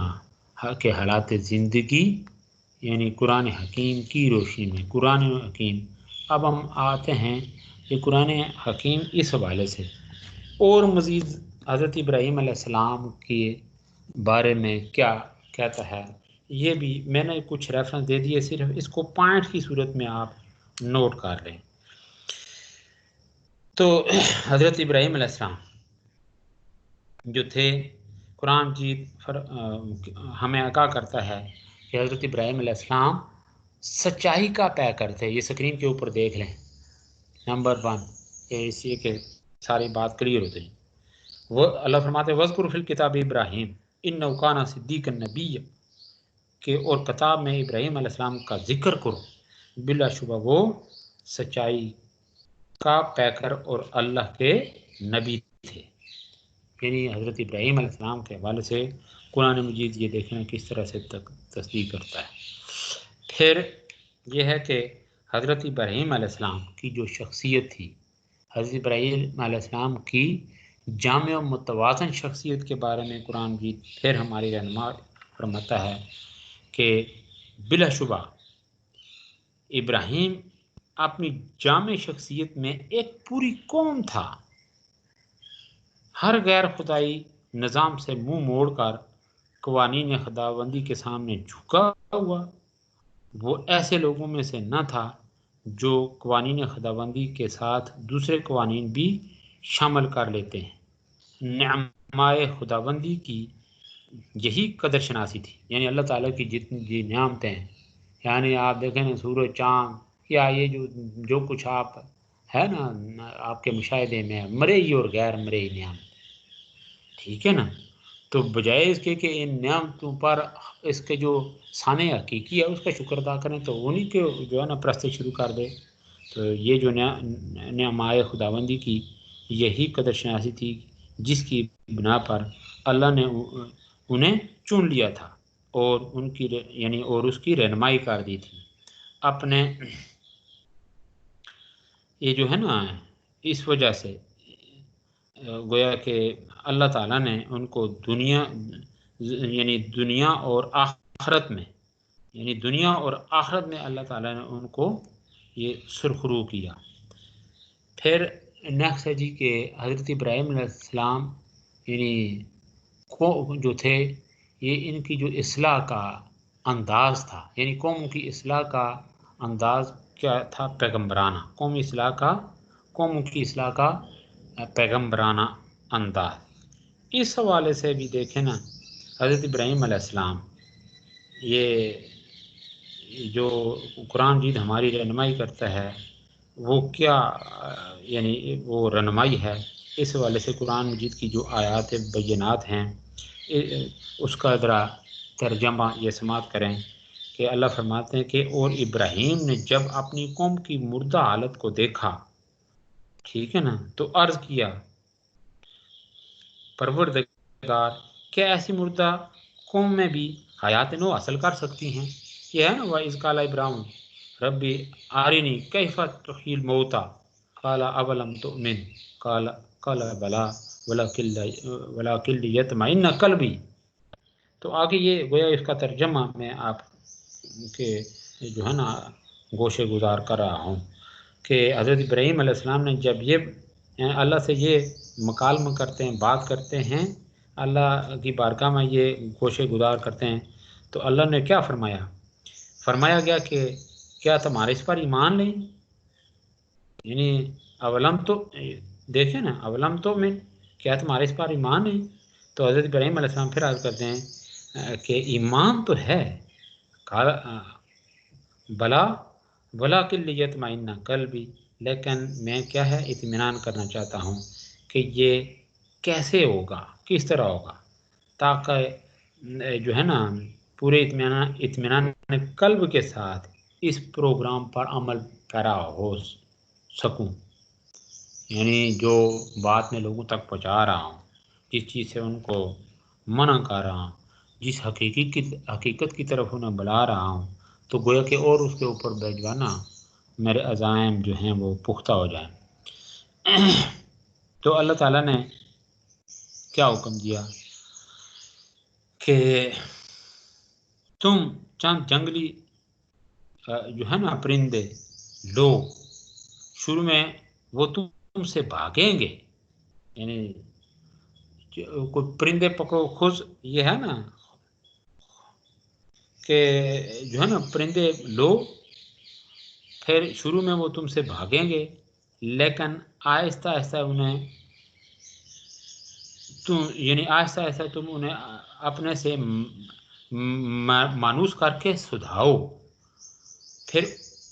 کہ حالات زندگی، یعنی قرآن حکیم کی روشنی میں. قرآن حکیم، اب ہم آتے ہیں کہ قرآن حکیم اس حوالے سے اور مزید حضرت ابراہیم علیہ السلام کے بارے میں کیا کہتا ہے. یہ بھی میں نے کچھ ریفرنس دے دیے، صرف اس کو پوائنٹ کی صورت میں آپ نوٹ کر لیں. تو حضرت ابراہیم علیہ السلام جو تھے، قرآن جی ہمیں آگاہ کرتا ہے کہ حضرت ابراہیم علیہ السلام سچائی کا پیکر تھے. یہ اسکرین کے اوپر دیکھ لیں، نمبر 1، اس لیے کہ ساری بات کلیئر ہوتی ہے. وہ اللہ فرماتے وذکر فی الکتاب ابراہیم انہ کان صدیقا نبیّا، کہ اور کتاب میں ابراہیم علیہ السلام کا ذکر کرو، بلا شبہ وہ سچائی کا پیکر اور اللہ کے نبی تھے. یعنی حضرت ابراہیم علیہ السلام کے حوالے سے قرآن مجید یہ دیکھنا کس طرح سے تصدیق کرتا ہے. پھر یہ ہے کہ حضرت ابراہیم علیہ السلام کی جو شخصیت تھی، حضرت ابراہیم علیہ السلام کی جامع و متوازن شخصیت کے بارے میں قرآن مجید پھر ہماری رہنما فرماتا ہے کہ بلا شبہ ابراہیم اپنی جامع شخصیت میں ایک پوری قوم تھا. ہر غیر خدائی نظام سے منہ موڑ کر قوانین خداوندی کے سامنے جھکا ہوا وہ ایسے لوگوں میں سے نہ تھا جو قوانین خداوندی کے ساتھ دوسرے قوانین بھی شامل کر لیتے ہیں. نعمائے خداوندی کی یہی قدر شناسی تھی، یعنی اللہ تعالیٰ کی جتنی نعمتیں ہیں، یعنی آپ دیکھیں نا سورج چاند یا یہ جو کچھ آپ ہے نا آپ کے مشاہدے میں مرئی اور غیر مرئی نعمت، ٹھیک ہے نا. تو بجائے اس کے کہ ان نعمتوں پر اس کے جو سانع حقیقی ہے اس کا شکر ادا کریں تو انہی کے جو ہے نا پرستی شروع کر دے. تو یہ جو نعمائے خداوندی کی یہی قدر شناسی تھی جس کی بنا پر اللہ نے انہیں چن لیا تھا اور ان کی یعنی اور اس کی رہنمائی کر دی تھی اپنے. یہ جو ہے نا اس وجہ سے گویا کہ اللہ تعالیٰ نے ان کو دنیا اور آخرت میں، یعنی دنیا اور آخرت میں اللہ تعالیٰ نے ان کو یہ سرخرو کیا. پھر نیکسٹ ہے جی کہ حضرت ابراہیم علیہ السلام یعنی جو تھے یہ ان کی جو اصلاح کا انداز تھا، یعنی قوم کی اصلاح کا انداز کیا تھا؟ پیغمبرانہ. قوموں کی اصلاح کا پیغمبرانہ انداز. اس حوالے سے بھی دیکھیں نا حضرت ابراہیم علیہ السلام یہ جو قرآن مجید ہماری رہنمائی کرتا ہے وہ کیا یعنی وہ رہنمائی ہے. اس حوالے سے قرآن مجید کی جو آیات بینات ہیں اس کا ذرا ترجمہ یہ سماعت کریں کہ اللہ فرماتے ہیں کہ اور ابراہیم نے جب اپنی قوم کی مردہ حالت کو دیکھا، ٹھیک ہے نا، تو عرض کیا پروردگار کیا ایسی مردہ قوم میں بھی حیات نو حاصل کر سکتی ہیں؟ یہ ہے نا وَإِذْ قَالَ إِبْرَاهِيمُ رَبِّ أَرِنِي كَيْفَ تُحْيِي الْمَوْتَى قَالَ أَوَلَمْ تُؤْمِنْ قَالَ بَلَىٰ وَلَٰكِن لِيَطْمَئِنَّ قَلْبِي. تو آگے یہ گویا اس کا ترجمہ میں آپ کے جو ہے نا گوشے گزار کر رہا ہوں کہ حضرت ابراہیم علیہ السلام نے جب یہ اللہ سے یہ مکالمہ کرتے ہیں، بات کرتے ہیں، اللہ کی بارگاہ میں یہ گوشے گزار کرتے ہیں، تو اللہ نے کیا فرمایا گیا کہ کیا تمہارے اس پر ایمان نہیں؟ یعنی اولم تو دیکھیں نا، اولم تو میں کیا تمہارے اس پر ایمان نہیں؟ تو حضرت ابراہیم علیہ السلام پھر عرض کرتے ہیں کہ ایمان تو ہے، بلا کے لیطمئن قلبی، لیکن میں کیا ہے اطمینان کرنا چاہتا ہوں کہ یہ کیسے ہوگا، کس طرح ہوگا، تاکہ جو ہے نا پورے اطمینان قلب کے ساتھ اس پروگرام پر عمل پیرا ہو سکوں، یعنی جو بات میں لوگوں تک پہنچا رہا ہوں، جس چیز سے ان کو منع کر رہا ہوں، جس حقیقت کی طرف انہیں بلا رہا ہوں، تو گویا کہ اور اس کے اوپر بھجوانا میرے عزائم جو ہیں وہ پختہ ہو جائیں۔ تو اللہ تعالیٰ نے کیا حکم دیا کہ تم چند جنگلی جو ہے نا پرندے لو، شروع میں وہ تم سے بھاگیں گے، یعنی کوئی پرندے پکڑو خود، یہ ہے نا کہ جو ہے نا پرندے لو، پھر شروع میں وہ تم سے بھاگیں گے، لیکن آہستہ آہستہ انہیں یعنی آہستہ آہستہ تم انہیں اپنے سے مانوس کر کے سدھاؤ، پھر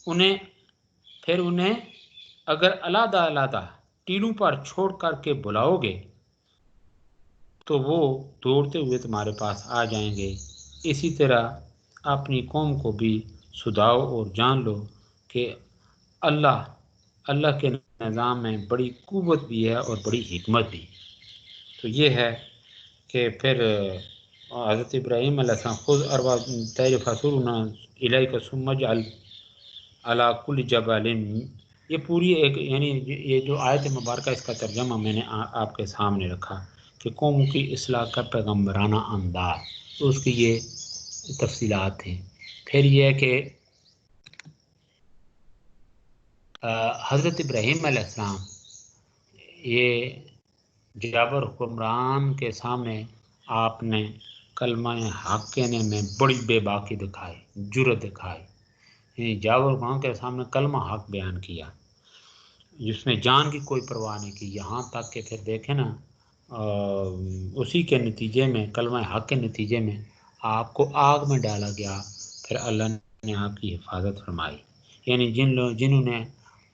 انہیں اگر علیحدہ علیحدہ ٹیلوں پر چھوڑ کر کے بلاؤ گے تو وہ دوڑتے ہوئے تمہارے پاس آ جائیں گے۔ اسی طرح اپنی قوم کو بھی سدھاؤ اور جان لو کہ اللہ کے نظام میں بڑی قوت بھی ہے اور بڑی حکمت بھی۔ تو یہ ہے کہ پھر حضرت ابراہیم علیہ السلام خود اروا تیر فصورنا الیک ثم اجعل علی کل جبل، یہ پوری ایک یعنی یہ جو آیت مبارکہ اس کا ترجمہ میں نے آپ کے سامنے رکھا کہ قوم کی اصلاح کا پیغمبرانہ انداز، تو اس کی یہ تفصیلات تھیں۔ پھر یہ ہے کہ حضرت ابراہیم علیہ السلام یہ جابر حکمران کے سامنے آپ نے کلمہ حق کہنے میں بڑی بے باکی دکھائی، جرأت دکھائی، یعنی جابر حکمران کے سامنے کلمہ حق بیان کیا جس میں جان کی کوئی پرواہ نہیں کی، یہاں تک کہ پھر دیکھیں نا اسی کے نتیجے میں کلمہ حق کے نتیجے میں آپ کو آگ میں ڈالا گیا، پھر اللہ نے آپ کی حفاظت فرمائی، یعنی جنہوں نے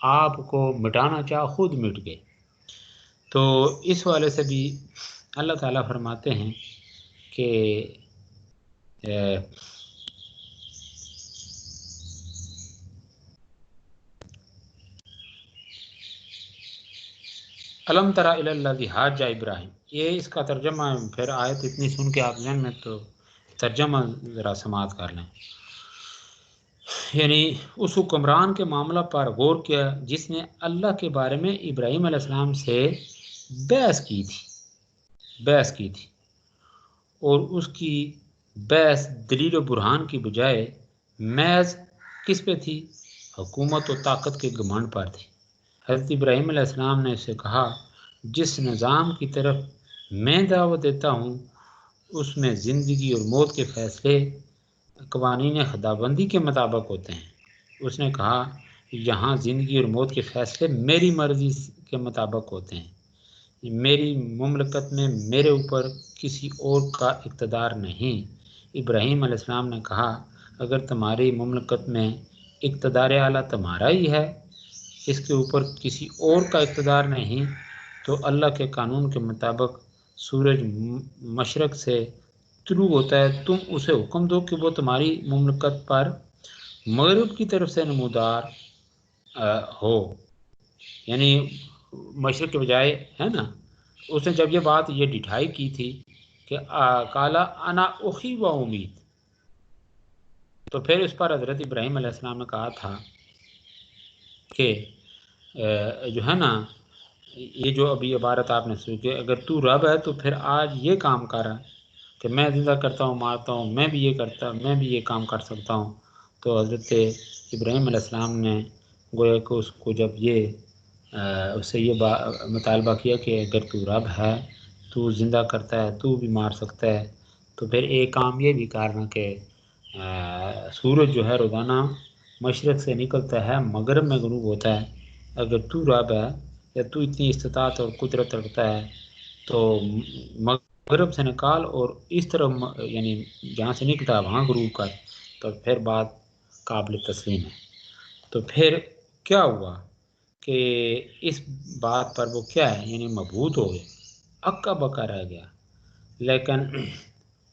آپ کو مٹانا چاہا خود مٹ گئے۔ تو اس والے سے بھی اللہ تعالیٰ فرماتے ہیں کہ علم تری الی الذی حاج ابراہیم، یہ اس کا ترجمہ پھر آیت اتنی سن کے آپ ذہن میں تو ترجمہ ذرا سماعت کر لیں، یعنی اس حکمران کے معاملہ پر غور کیا جس نے اللہ کے بارے میں ابراہیم علیہ السلام سے بحث کی تھی اور اس کی بحث دلیل و برہان کی بجائے محض کس پہ تھی؟ حکومت و طاقت کے گھمنڈ پر تھی۔ حضرت ابراہیم علیہ السلام نے اسے کہا جس نظام کی طرف میں دعوت دیتا ہوں اس میں زندگی اور موت کے فیصلے قوانین خداوندی کے مطابق ہوتے ہیں۔ اس نے کہا یہاں زندگی اور موت کے فیصلے میری مرضی کے مطابق ہوتے ہیں، میری مملکت میں میرے اوپر کسی اور کا اقتدار نہیں۔ ابراہیم علیہ السلام نے کہا اگر تمہاری مملکت میں اقتدار اعلیٰ تمہارا ہی ہے، اس کے اوپر کسی اور کا اقتدار نہیں، تو اللہ کے قانون کے مطابق سورج مشرق سے طلوع ہوتا ہے، تم اسے حکم دو کہ وہ تمہاری مملکت پر مغرب کی طرف سے نمودار ہو، یعنی مشرق کے بجائے ہے نا۔ اس نے جب یہ بات یہ ڈٹھائی کی تھی کہ کالا انا اخی و امید، تو پھر اس پر حضرت ابراہیم علیہ السلام نے کہا تھا کہ جو ہے نا یہ جو ابھی عبارت آپ نے سنی کہ اگر تو رب ہے تو پھر آج یہ کام کر رہا ہے کہ میں زندہ کرتا ہوں مارتا ہوں، میں بھی یہ کام کر سکتا ہوں۔ تو حضرت ابراہیم علیہ السلام نے گویا کہ اس کو جب اس سے یہ مطالبہ کیا کہ اگر تو رب ہے، تو زندہ کرتا ہے، تو بھی مار سکتا ہے، تو پھر ایک کام یہ بھی کرنا کہ سورج جو ہے روزانہ مشرق سے نکلتا ہے مغرب میں غروب ہوتا ہے، اگر تو رب ہے یا تو اتنی استطاعت اور قدرت رکھتا ہے تو مغرب سے نکال اور اس طرح یعنی جہاں سے نکلتا ہے وہاں غروب کر، تو پھر بات قابل تسلیم ہے۔ تو پھر کیا ہوا کہ اس بات پر وہ کیا ہے یعنی مبہوت ہو گئے، اکا بکا رہ گیا، لیکن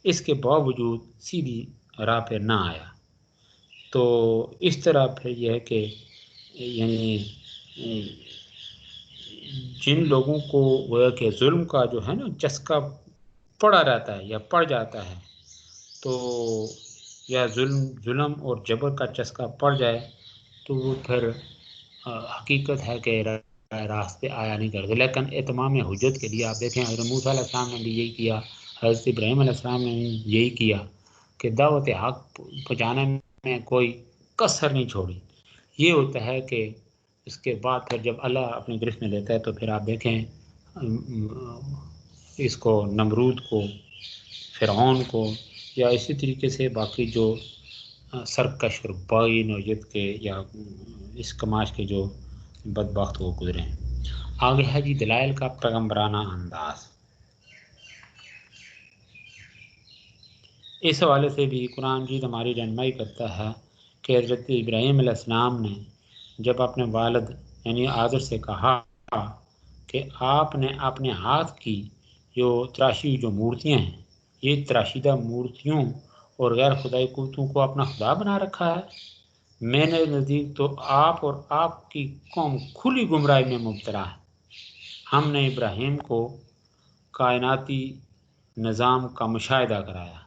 اس کے باوجود سیدھی راہ پہ نہ آیا۔ تو اس طرح پھر یہ ہے کہ یعنی جن لوگوں کو گویا کہ ظلم کا جو ہے نا چسکا پڑا رہتا ہے یا پڑ جاتا ہے، تو یا ظلم اور جبر کا چسکا پڑ جائے تو وہ پھر حقیقت ہے کہ راستے آیا نہیں کرتے. لیکن اتمام حجت کے لیے آپ دیکھیں حضرت موسیٰ علیہ السلام نے بھی یہی کیا، حضرت ابراہیم علیہ السلام نے بھی یہی کیا کہ دعوت حق پہنچانے میں کوئی کسر نہیں چھوڑی. یہ ہوتا ہے کہ اس کے بعد پھر جب اللہ اپنی گرفت میں لیتا ہے تو پھر آپ دیکھیں اس کو نمرود کو، فرعون کو، یا اسی طریقے سے باقی جو سرکش اور باغی نوعیت کے یا اس کماش کے جو بدبخت ہو گزرے ہیں. آگے ہے جی دلائل کا پیغمبرانہ انداز. اس حوالے سے بھی قرآن مجید ہماری رہنمائی کرتا ہے کہ حضرت ابراہیم علیہ السلام نے جب اپنے والد یعنی آذر سے کہا کہ آپ نے اپنے ہاتھ کی جو تراشی جو مورتیاں ہیں، یہ تراشیدہ مورتیوں اور غیر خدائی قوتوں کو اپنا خدا بنا رکھا ہے، میرے نزدیک تو آپ اور آپ کی قوم کھلی گمراہی میں مبتلا ہے. ہم نے ابراہیم کو کائناتی نظام کا مشاہدہ کرایا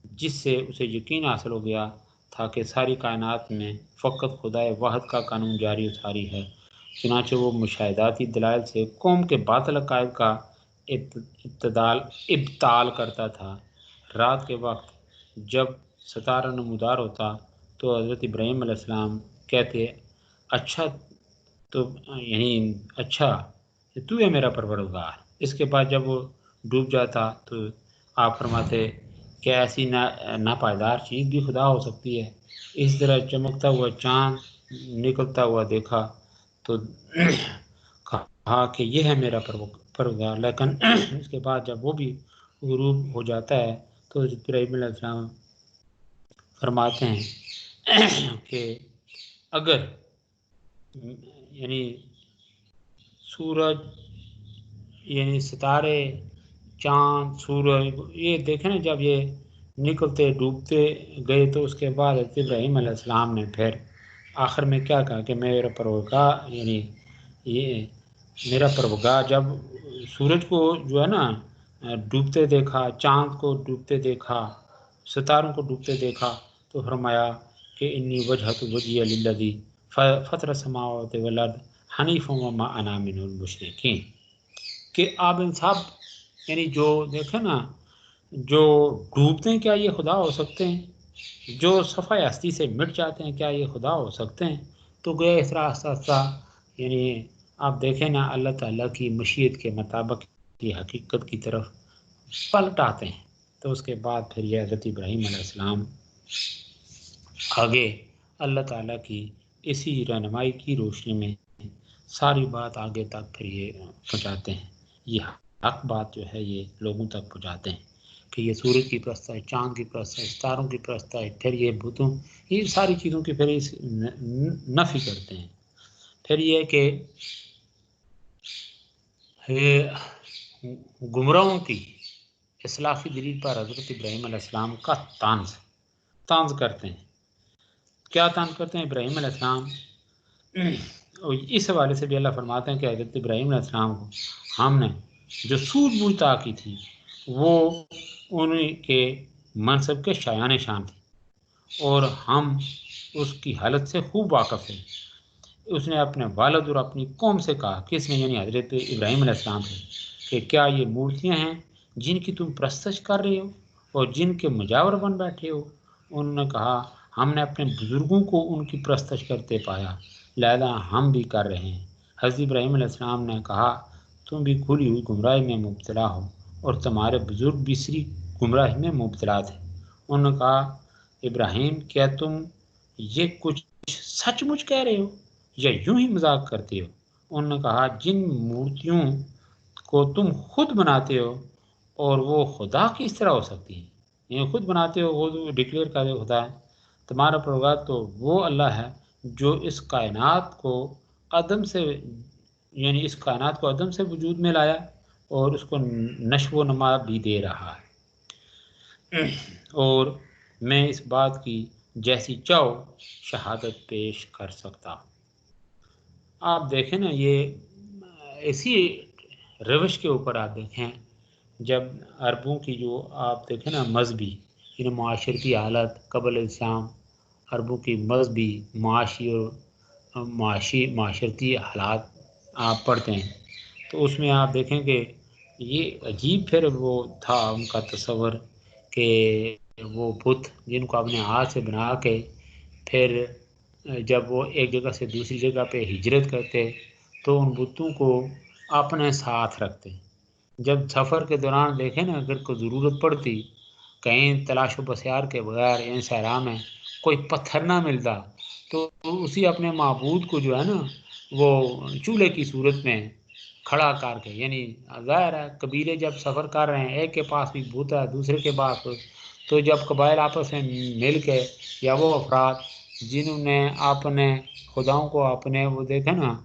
جس سے اسے یقین حاصل ہو گیا تھا کہ ساری کائنات میں فقط خدائے واحد کا قانون جاری و ساری ہے. چنانچہ وہ مشاہداتی دلائل سے قوم کے باطل عقائد کا ابطال کرتا تھا. رات کے وقت جب ستارہ نمودار ہوتا تو حضرت ابراہیم علیہ السلام کہتے اچھا تو یعنی اچھا تو ہے میرا پروردگار. اس کے بعد جب وہ ڈوب جاتا تو آپ فرماتے کہ ایسی ناپائیدار چیز بھی خدا ہو سکتی ہے. اس طرح چمکتا ہوا چاند نکلتا ہوا دیکھا تو کہا کہ یہ ہے میرا پروردگار. لیکن اس کے بعد جب وہ بھی غروب ہو جاتا ہے تو ابراہیم علیہ السلام فرماتے ہیں کہ اگر یعنی سورج یعنی ستارے چاند سورج یہ دیکھیں نا جب یہ نکلتے ڈوبتے گئے تو اس کے بعد ابراہیم علیہ السلام نے پھر آخر میں کیا کہا کہ میرا پروردگار یعنی یہ میرا پروردگار جب سورج کو جو ہے نا ڈوبتے دیکھا، چاند کو ڈوبتے دیکھا، ستاروں کو ڈوبتے دیکھا تو فرمایا کہ انی وجہت وجہی للذی فطر السماوات والارض حنیفا وما انا من المشرکین. کہ آپ انصاف یعنی جو دیکھیں نا جو ڈوبتے ہیں کیا یہ خدا ہو سکتے ہیں؟ جو صفحہ ہستی سے مٹ جاتے ہیں کیا یہ خدا ہو سکتے ہیں؟ تو گیا اس طرح آہستہ آہستہ یعنی آپ دیکھیں نا اللہ تعالیٰ کی مشیت کے مطابق کی حقیقت کی طرف پلٹ آتے ہیں. تو اس کے بعد پھر یہ حضرت ابراہیم علیہ السلام آگے اللہ تعالیٰ کی اسی رہنمائی کی روشنی میں ساری بات آگے تک پھر یہ پہنچاتے ہیں. یہ حق بات جو ہے یہ لوگوں تک پہنچاتے ہیں کہ یہ سورج کی پرست ہے، چاند کی پرست ہے، ستاروں کی پرست ہے، پھر یہ بتوں یہ ساری چیزوں کی پھر نفی کرتے ہیں. پھر یہ کہ گمراہوں کی اصلاحی دلیل پر حضرت ابراہیم علیہ السلام کا طنز کرتے ہیں. کیا طنز کرتے ہیں ابراہیم علیہ السلام؟ اس حوالے سے بھی اللہ فرماتے ہیں کہ حضرت ابراہیم علیہ السلام کو ہم نے جو سود بوجھ طا کی تھی وہ ان کے منصب کے شایان شان تھی اور ہم اس کی حالت سے خوب واقف ہیں. اس نے اپنے والد اور اپنی قوم سے کہا، کس نے یعنی حضرت ابراہیم علیہ السلام سے، کہ کیا یہ مورتیاں ہیں جن کی تم پرستش کر رہے ہو اور جن کے مجاور بن بیٹھے ہو؟ انہوں نے کہا ہم نے اپنے بزرگوں کو ان کی پرستش کرتے پایا لہذا ہم بھی کر رہے ہیں. حضرت ابراہیم علیہ السلام نے کہا تم بھی کھلی ہوئی گمراہی میں مبتلا ہو اور تمہارے بزرگ بھی اسی گمراہی میں مبتلا تھے. انہوں نے کہا ابراہیم کیا تم یہ کچھ سچ مچ کہہ رہے ہو یا یوں ہی مذاق کرتے ہو؟ انہوں نے کہا جن مورتیوں کو تم خود بناتے ہو اور وہ خدا کس طرح ہو سکتی ہیں؟ یہ خود بناتے ہو وہ ڈکلیئر کرتے ہو خدا ہے. تمہارا پروردگار تو وہ اللہ ہے جو اس کائنات کو عدم سے یعنی اس کائنات کو عدم سے وجود میں لایا اور اس کو نشو و نما بھی دے رہا ہے. اور میں اس بات کی جیسی چاہو شہادت پیش کر سکتا۔ آپ دیکھیں نا، یہ اسی روش کے اوپر آپ دیکھیں، جب عربوں کی جو آپ دیکھیں نا مذہبی یعنی معاشرتی حالت قبل اسلام، عربوں کی مذہبی معاشی اور معاشرتی حالات آپ پڑھتے ہیں تو اس میں آپ دیکھیں کہ یہ عجیب پھر وہ تھا ان کا تصور کہ وہ بت جن کو اپنے ہاتھ سے بنا کے پھر جب وہ ایک جگہ سے دوسری جگہ پہ ہجرت کرتے تو ان بتوں کو اپنے ساتھ رکھتے۔ جب سفر کے دوران دیکھیں نا اگر کوئی ضرورت پڑتی کہیں تلاش و بسیار کے بغیر یعنی صحرا میں کوئی پتھر نہ ملتا تو اسی اپنے معبود کو جو ہے نا وہ چولہے کی صورت میں کھڑا کر کے، یعنی ظاہر ہے قبیلے جب سفر کر رہے ہیں ایک کے پاس بھی بت ہے دوسرے کے پاس، تو جب قبائل آپس میں مل کے یا وہ افراد جنہوں نے اپنے خداؤں کو اپنے وہ دیکھے نا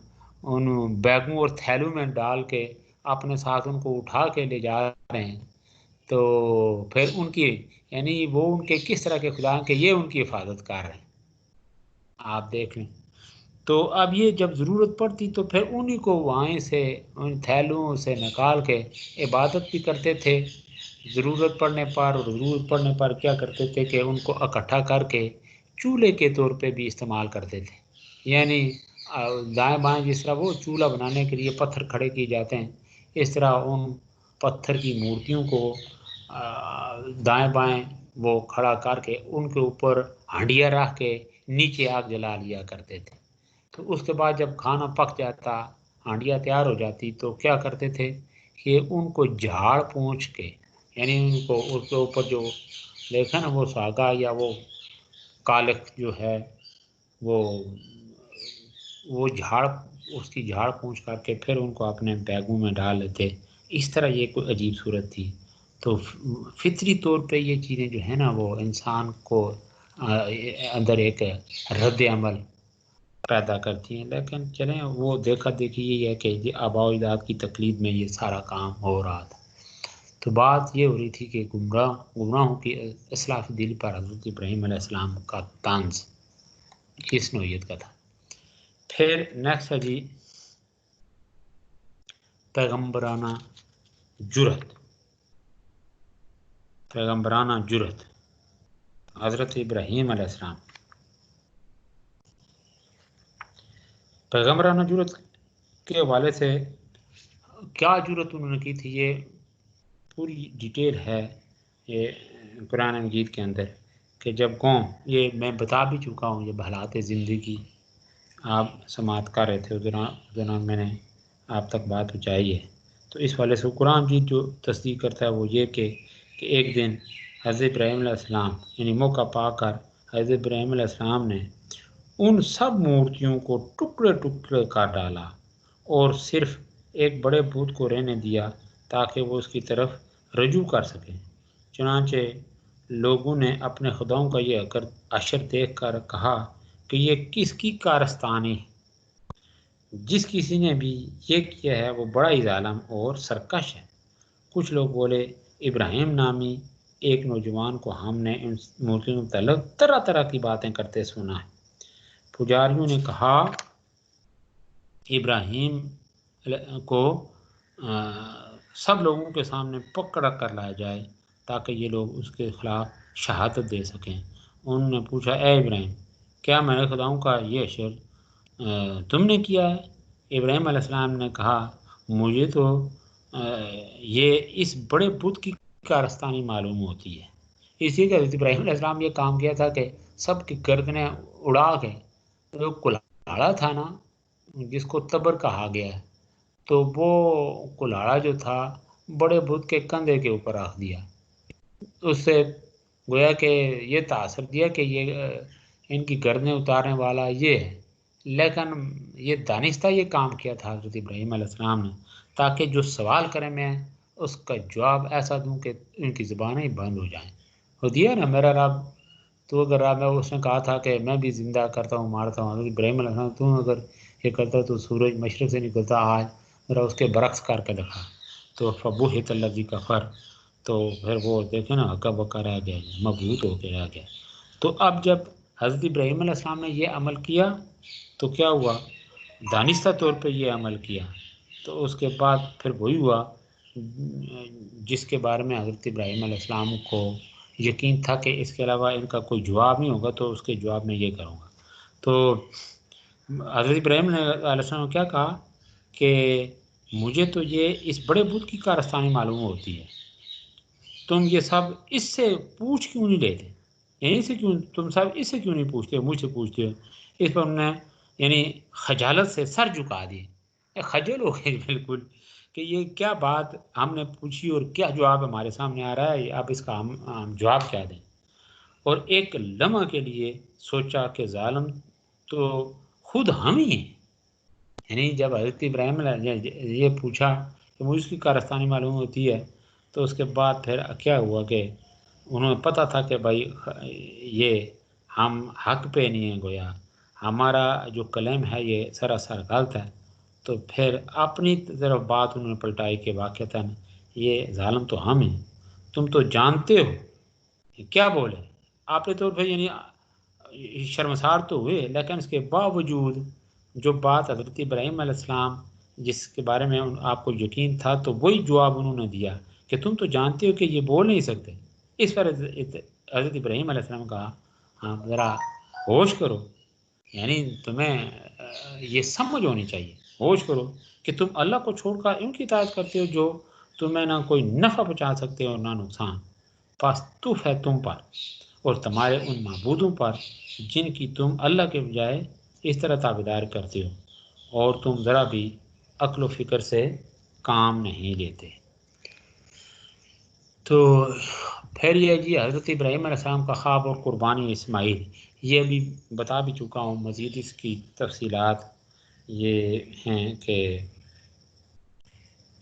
ان بیگوں اور تھیلوں میں ڈال کے اپنے ساتھ ان کو اٹھا کے لے جا رہے ہیں، تو پھر ان کی یعنی وہ ان کے کس طرح کے خدا ہیں کہ یہ ان کی حفاظت کر رہے ہیں، آپ دیکھ لیں۔ تو اب یہ جب ضرورت پڑتی تو پھر انہی کو وہاں سے ان تھیلوں سے نکال کے عبادت بھی کرتے تھے ضرورت پڑنے پر، اور ضرورت پڑنے پر کیا کرتے تھے کہ ان کو اکٹھا کر کے چولہے کے طور پہ بھی استعمال کرتے تھے، یعنی دائیں بائیں جس طرح وہ چولہا بنانے کے لیے پتھر کھڑے کیے جاتے ہیں اس طرح ان پتھر کی مورتیوں کو دائیں بائیں وہ کھڑا کر کے ان کے اوپر ہانڈیاں رکھ کے نیچے آگ جلا لیا کرتے تھے۔ تو اس کے بعد جب کھانا پک جاتا ہانڈیاں تیار ہو جاتی تو کیا کرتے تھے کہ ان کو جھاڑ پونچھ کے، یعنی ان کو اس کے اوپر جو دیکھا نا وہ ساگا یا وہ کالک جو ہے وہ جھاڑ اس کی جھاڑ پونچھ کر کے پھر ان کو اپنے بیگوں میں ڈال لیتے۔ اس طرح یہ کوئی عجیب صورت تھی۔ تو فطری طور پہ یہ چیزیں جو ہیں نا وہ انسان کو اندر ایک رد عمل پیدا کرتی ہیں، لیکن چلیں وہ دیکھا دیکھی یہ ہے کہ آباء و اجداد کی تقلید میں یہ سارا کام ہو رہا تھا۔ تو بات یہ ہو رہی تھی کہ گمراہوں کی اصلاح فی دل پر حضرت ابراہیم علیہ السلام کا طنز کس نوعیت کا تھا۔ پھر نیکسٹ ہے جی پیغمبرانہ جرت، پیغمبرانہ جرت حضرت ابراہیم علیہ السلام۔ پیغمبرانہ جرت کے حوالے سے کیا جرت انہوں نے کی تھی یہ پوری ڈیٹیل ہے یہ قرآن مجید کے اندر کہ جب قوم، یہ میں بتا بھی چکا ہوں یہ حالات زندگی آپ سماعت کر رہے تھے اس دوران میں نے آپ تک بات پہنچائی ہے۔ تو اس والے سے قرآن مجید جو تصدیق کرتا ہے وہ یہ کہ ایک دن حضرت ابراہیم علیہ السلام یعنی موقع پا کر حضرت ابراہیم علیہ السلام نے ان سب مورتیوں کو ٹکڑے ٹکڑے کر ڈالا اور صرف ایک بڑے بت کو رہنے دیا تاکہ وہ اس کی طرف رجوع کر سکیں۔ چنانچہ لوگوں نے اپنے خداؤں کا یہ اشر دیکھ کر کہا کہ یہ کس کی کارستانی ہے، جس کسی نے بھی یہ کیا ہے وہ بڑا ہی ظالم اور سرکش ہے۔ کچھ لوگ بولے ابراہیم نامی ایک نوجوان کو ہم نے ان مورتیوں کے متعلق طرح طرح کی باتیں کرتے سنا ہے۔ پجاریوں نے کہا ابراہیم کو سب لوگوں کے سامنے پکڑ کر لایا جائے تاکہ یہ لوگ اس کے خلاف شہادت دے سکیں۔ انہوں نے پوچھا اے ابراہیم کیا میرے خداؤں کا یہ اشر تم نے کیا ہے؟ ابراہیم علیہ السلام نے کہا مجھے تو یہ اس بڑے بت کی کارستانی معلوم ہوتی ہے۔ اسی کہ حضرت ابراہیم علیہ السلام یہ کام کیا تھا کہ سب کی گردنیں اڑا کے جو کلاڑا تھا نا جس کو تبر کہا گیا ہے تو وہ کلاڑا جو تھا بڑے بت کے کندھے کے اوپر رکھ دیا، اس سے گویا کہ یہ تاثر دیا کہ یہ ان کی گردنیں اتارنے والا یہ ہے، لیکن یہ دانستہ یہ کام کیا تھا حضرت ابراہیم علیہ السلام نے تاکہ جو سوال کریں میں اس کا جواب ایسا دوں کہ ان کی زبانیں بند ہو جائیں۔ ہو دیا نا میرا رب تو اگر رب ہے اس نے کہا تھا کہ میں بھی زندہ کرتا ہوں مارتا ہوں، حضرت ابراہیم علیہ السلام تم اگر یہ کرتا تو سورج مشرق سے نکلتا آج میرا اس کے برعکس کر کے دکھا تو فبہت الذی کفر، تو پھر وہ دیکھیں نا ہکا بکا رہ گیا مبہوت ہو کے رہ گیا۔ تو اب جب حضرت ابراہیم علیہ السلام نے یہ عمل کیا تو کیا ہوا، دانستہ طور پہ یہ عمل کیا، تو اس کے بعد پھر وہی ہوا جس کے بارے میں حضرت ابراہیم علیہ السلام کو یقین تھا کہ اس کے علاوہ ان کا کوئی جواب نہیں ہوگا، تو اس کے جواب میں یہ کروں گا۔ تو حضرت ابراہیم علیہ السلام نے کیا کہا کہ مجھے تو یہ اس بڑے بت کی کارستانی معلوم ہوتی ہے، تم یہ سب اس سے پوچھ کیوں نہیں لیتے، یعنی سے کیوں تم سب اس سے کیوں نہیں پوچھتے ہو، مجھ سے پوچھتے ہو۔ اس پر انہوں نے یعنی خجالت سے سر جھکا دیے، خجل ہو گئے بالکل کہ یہ کیا بات ہم نے پوچھی اور کیا جواب ہمارے سامنے آ رہا ہے، اب اس کا ہم جواب کیا دیں۔ اور ایک لمحہ کے لیے سوچا کہ ظالم تو خود ہم ہی ہیں، یعنی جب حضرت ابراہیم نے یہ پوچھا کہ مجھے اس کی کارستانی معلوم ہوتی ہے، تو اس کے بعد پھر کیا ہوا کہ انہوں نے پتہ تھا کہ بھائی یہ ہم حق پہ نہیں ہیں، گویا ہمارا جو کلیم ہے یہ سراسر غلط ہے، تو پھر اپنی طرف بات انہوں نے پلٹائی کہ واقعتاً یہ ظالم تو ہم ہیں، تم تو جانتے ہو کیا بولے آپ نے، تو پھر یعنی شرمسار تو ہوئے، لیکن اس کے باوجود جو بات حضرت ابراہیم علیہ السلام جس کے بارے میں آپ کو یقین تھا، تو وہی جواب انہوں نے دیا کہ تم تو جانتے ہو کہ یہ بول نہیں سکتے۔ اس پر حضرت ابراہیم علیہ السلام کہا ہاں ذرا ہوش کرو، یعنی تمہیں یہ سمجھ ہونی چاہیے، ہوش کرو کہ تم اللہ کو چھوڑ کر ان کی اطاعت کرتے ہو جو تمہیں نہ کوئی نفع پہنچا سکتے اور نہ نقصان، پس تف ہے تم پر اور تمہارے ان معبودوں پر جن کی تم اللہ کے بجائے اس طرح تابعدار کرتے ہو، اور تم ذرا بھی عقل و فکر سے کام نہیں لیتے۔ تو پھر یہ جی حضرت ابراہیم علیہ السلام کا خواب اور قربانی اسماعیل، یہ بھی بتا بھی چکا ہوں، مزید اس کی تفصیلات یہ ہیں کہ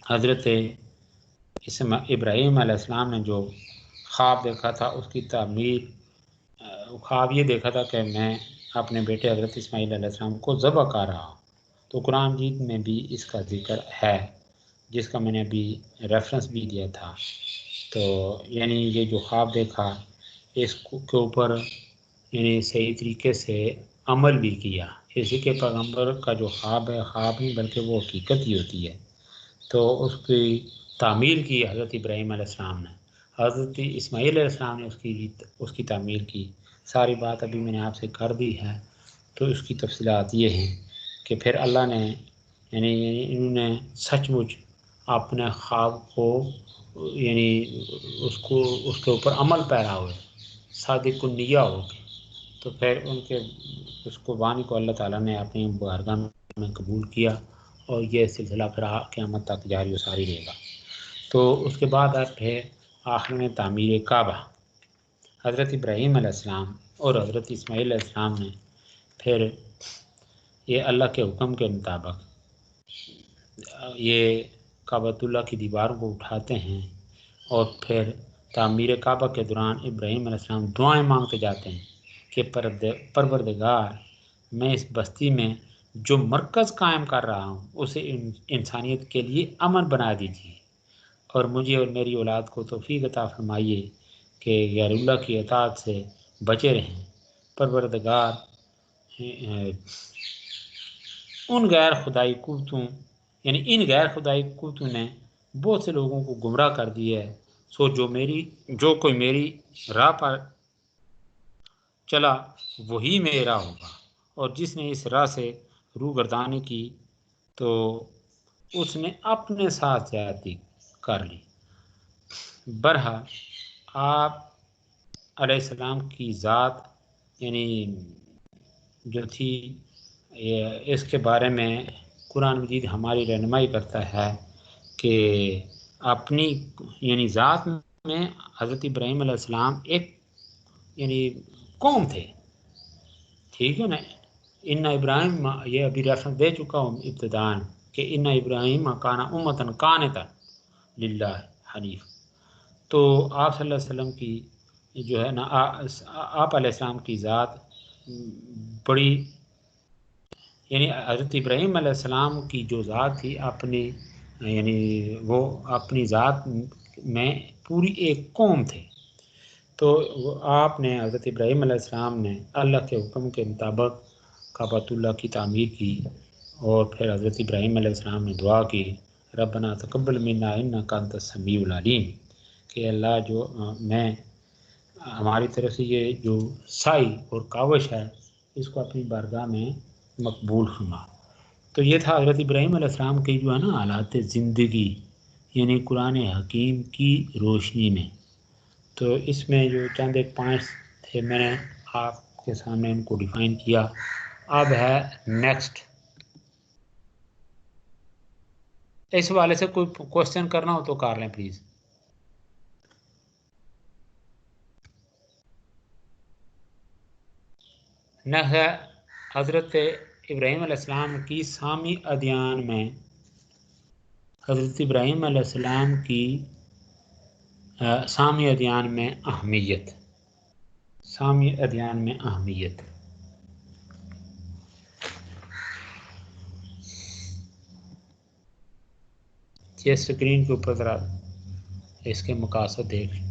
حضرت ابراہیم علیہ السلام نے جو خواب دیکھا تھا اس کی تعمیر، خواب یہ دیکھا تھا کہ میں اپنے بیٹے حضرت اسماعیل علیہ السلام کو ذبح کر رہا ہوں، تو قرآن مجید میں بھی اس کا ذکر ہے جس کا میں نے ابھی ریفرنس بھی دیا تھا۔ تو یعنی یہ جو خواب دیکھا اس کے اوپر یعنی صحیح طریقے سے عمل بھی کیا، اسی کے پیغمبر کا جو خواب ہے خواب نہیں بلکہ وہ حقیقت ہی ہوتی ہے، تو اس کی تعمیر کی حضرت ابراہیم علیہ السلام نے، حضرت اسماعیل علیہ السلام نے اس کی تعمیر کی۔ ساری بات ابھی میں نے آپ سے کر دی ہے، تو اس کی تفصیلات یہ ہیں کہ پھر اللہ نے یعنی انہوں نے سچ مچ اپنے خواب کو یعنی اس کے اوپر عمل پیرا ہوئے، صادق النیہ ہو کے، تو پھر ان کے اس قربانی کو اللہ تعالیٰ نے اپنی بارگاہ میں قبول کیا، اور یہ سلسلہ پھر قیامت تک جاری و ساری رہے گا۔ تو اس کے بعد پھر آخر میں تعمیر کعبہ، حضرت ابراہیم علیہ السلام اور حضرت اسماعیل علیہ السلام نے پھر یہ اللہ کے حکم کے مطابق یہ کعبۃ اللہ کی دیواروں کو اٹھاتے ہیں، اور پھر تعمیر کعبہ کے دوران ابراہیم علیہ السلام دعائیں مانگتے جاتے ہیں کہ پروردگار میں اس بستی میں جو مرکز قائم کر رہا ہوں اسے انسانیت کے لیے امن بنا دیجیے، اور مجھے اور میری اولاد کو توفیق عطا فرمائیے کہ غیر اللہ کی اطاعت سے بچے رہیں۔ پروردگار ان غیر خدائی قوتوں یعنی ان غیر خدائی قوتوں نے بہت سے لوگوں کو گمراہ کر دیا ہے، سو جو کوئی میری راہ پر چلا وہی میرا ہوگا، اور جس نے اس راہ سے روگردانی کی تو اس نے اپنے ساتھ زیادتی کر لی۔ برہا آپ علیہ السلام کی ذات یعنی جو تھی اس کے بارے میں قرآن مجید ہماری رہنمائی کرتا ہے کہ اپنی یعنی ذات میں حضرت ابراہیم علیہ السلام ایک یعنی قوم تھے، ٹھیک ہے نا۔ ان ابراہیم، یہ ابھی ریفرنس دے چکا ہوں ابتداءً کہ ان ابراہیم کانا امتن قانتا للہ حنیف، تو آپ صلی اللہ علیہ وسلم کی جو ہے نا آپ علیہ السلام کی ذات بڑی یعنی حضرت ابراہیم علیہ السلام کی جو ذات تھی اپنی یعنی وہ اپنی ذات میں پوری ایک قوم تھے۔ تو آپ نے حضرت ابراہیم علیہ السلام نے اللہ کے حکم کے مطابق کعبۃ اللہ کی تعمیر کی، اور پھر حضرت ابراہیم علیہ السلام نے دعا کی ربنا تقبل منا انک انت السمیع العلیم، کہ اللہ جو میں ہماری طرف سے یہ جو سائی اور کاوش ہے اس کو اپنی بارگاہ میں مقبول فرما۔ تو یہ تھا حضرت ابراہیم علیہ السلام کی جو ہے نا حالات زندگی، یعنی قرآن حکیم کی روشنی میں۔ تو اس میں جو چند ایک پوائنٹس تھے میں نے آپ کے سامنے ان کو ڈیفائن کیا۔ اب ہے نیکسٹ، اس حوالے سے کوئی کوشچن کرنا ہو تو کر لیں پلیز۔ نیکسٹ ہے حضرت ابراہیم علیہ السلام کی سامی ادیان میں، حضرت ابراہیم علیہ السلام کی سامی ادیان میں اہمیت، سامی ادیان میں اہمیت۔ یہ اسکرین کے اوپر ذرا اس کے مقاصد دیکھ لیں۔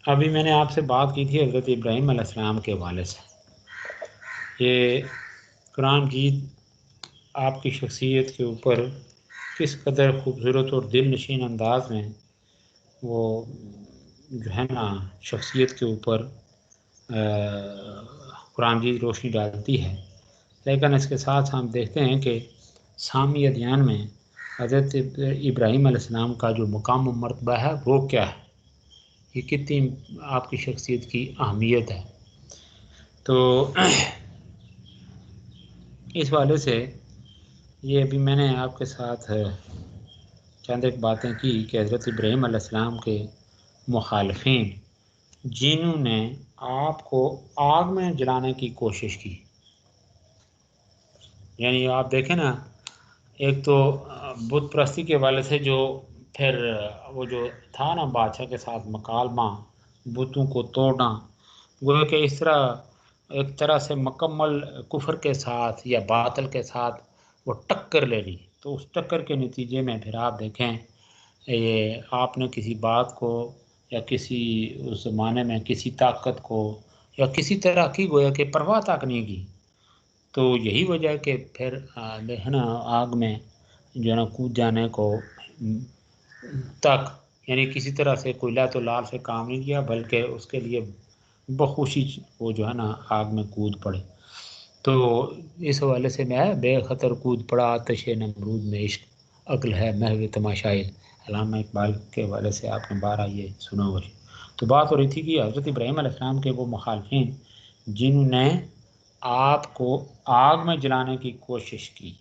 ابھی میں نے آپ سے بات کی تھی حضرت ابراہیم علیہ السلام کے حوالے سے، یہ قرآن مجید آپ کی شخصیت کے اوپر کس قدر خوبصورت اور دل نشین انداز میں وہ جو ہے نا شخصیت کے اوپر قرآن مجید روشنی ڈالتی ہے۔ لیکن اس کے ساتھ ہم دیکھتے ہیں کہ سامی ادیان میں حضرت ابراہیم علیہ السلام کا جو مقام و مرتبہ ہے وہ کیا ہے، یہ کتنی آپ کی شخصیت کی اہمیت ہے۔ تو اس حوالے سے یہ ابھی میں نے آپ کے ساتھ چند ایک باتیں کی کہ حضرت ابراہیم علیہ السلام کے مخالفین جنہوں نے آپ کو آگ میں جلانے کی کوشش کی، یعنی آپ دیکھیں نا، ایک تو بت پرستی کے حوالے سے جو پھر وہ جو تھا نا بادشاہ کے ساتھ مکالمہ، بتوں کو توڑنا، گویا کہ اس طرح ایک طرح سے مکمل کفر کے ساتھ یا باطل کے ساتھ وہ ٹکر لے لی۔ تو اس ٹکر کے نتیجے میں پھر آپ دیکھیں یہ آپ نے کسی بات کو یا کسی اس زمانے میں کسی طاقت کو یا کسی طرح کی گویا کہ پرواہ تک نہیں کی، تو یہی وجہ ہے کہ پھر ہے نا آگ میں جو ہے نا کود جانے کو تک، یعنی کسی طرح سے کوئی لہت و لال سے کام نہیں کیا، بلکہ اس کے لیے بخوشی وہ جو ہے نا آگ میں کود پڑے۔ تو اس حوالے سے میں بے خطر کود پڑا آتش نمرود میں عشق، عقل ہے محو تماشائل، علامہ اقبال کے حوالے سے آپ نے بارہ یہ سنا ہوا۔ تو بات ہو رہی تھی کہ حضرت ابراہیم علیہ السلام کے وہ مخالفین جنہوں نے آپ کو آگ میں جلانے کی کوشش کی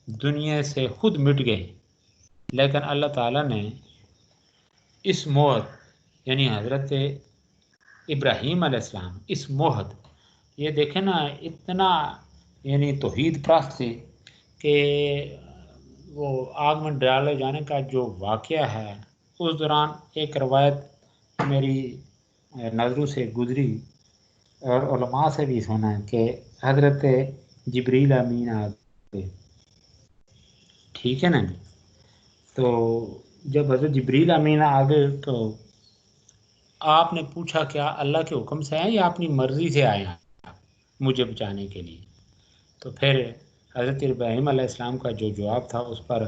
دنیا سے خود مٹ گئے، لیکن اللہ تعالیٰ نے اس موت یعنی حضرت ابراہیم علیہ السلام اس موت، یہ دیکھیں نا اتنا یعنی توحید پرست تھے کہ وہ آگ میں ڈالے جانے کا جو واقعہ ہے اس دوران ایک روایت میری نظروں سے گزری اور علماء سے بھی سنا ہے کہ حضرت جبریل امین آتے، ٹھیک ہے نا جی، تو جب حضرت جبریل امین آ گئے تو آپ نے پوچھا کیا اللہ کے حکم سے آئے یا اپنی مرضی سے آئے ہیں مجھے بچانے کے لیے؟ تو پھر حضرت ابراہیم علیہ السلام کا جو جواب تھا اس پر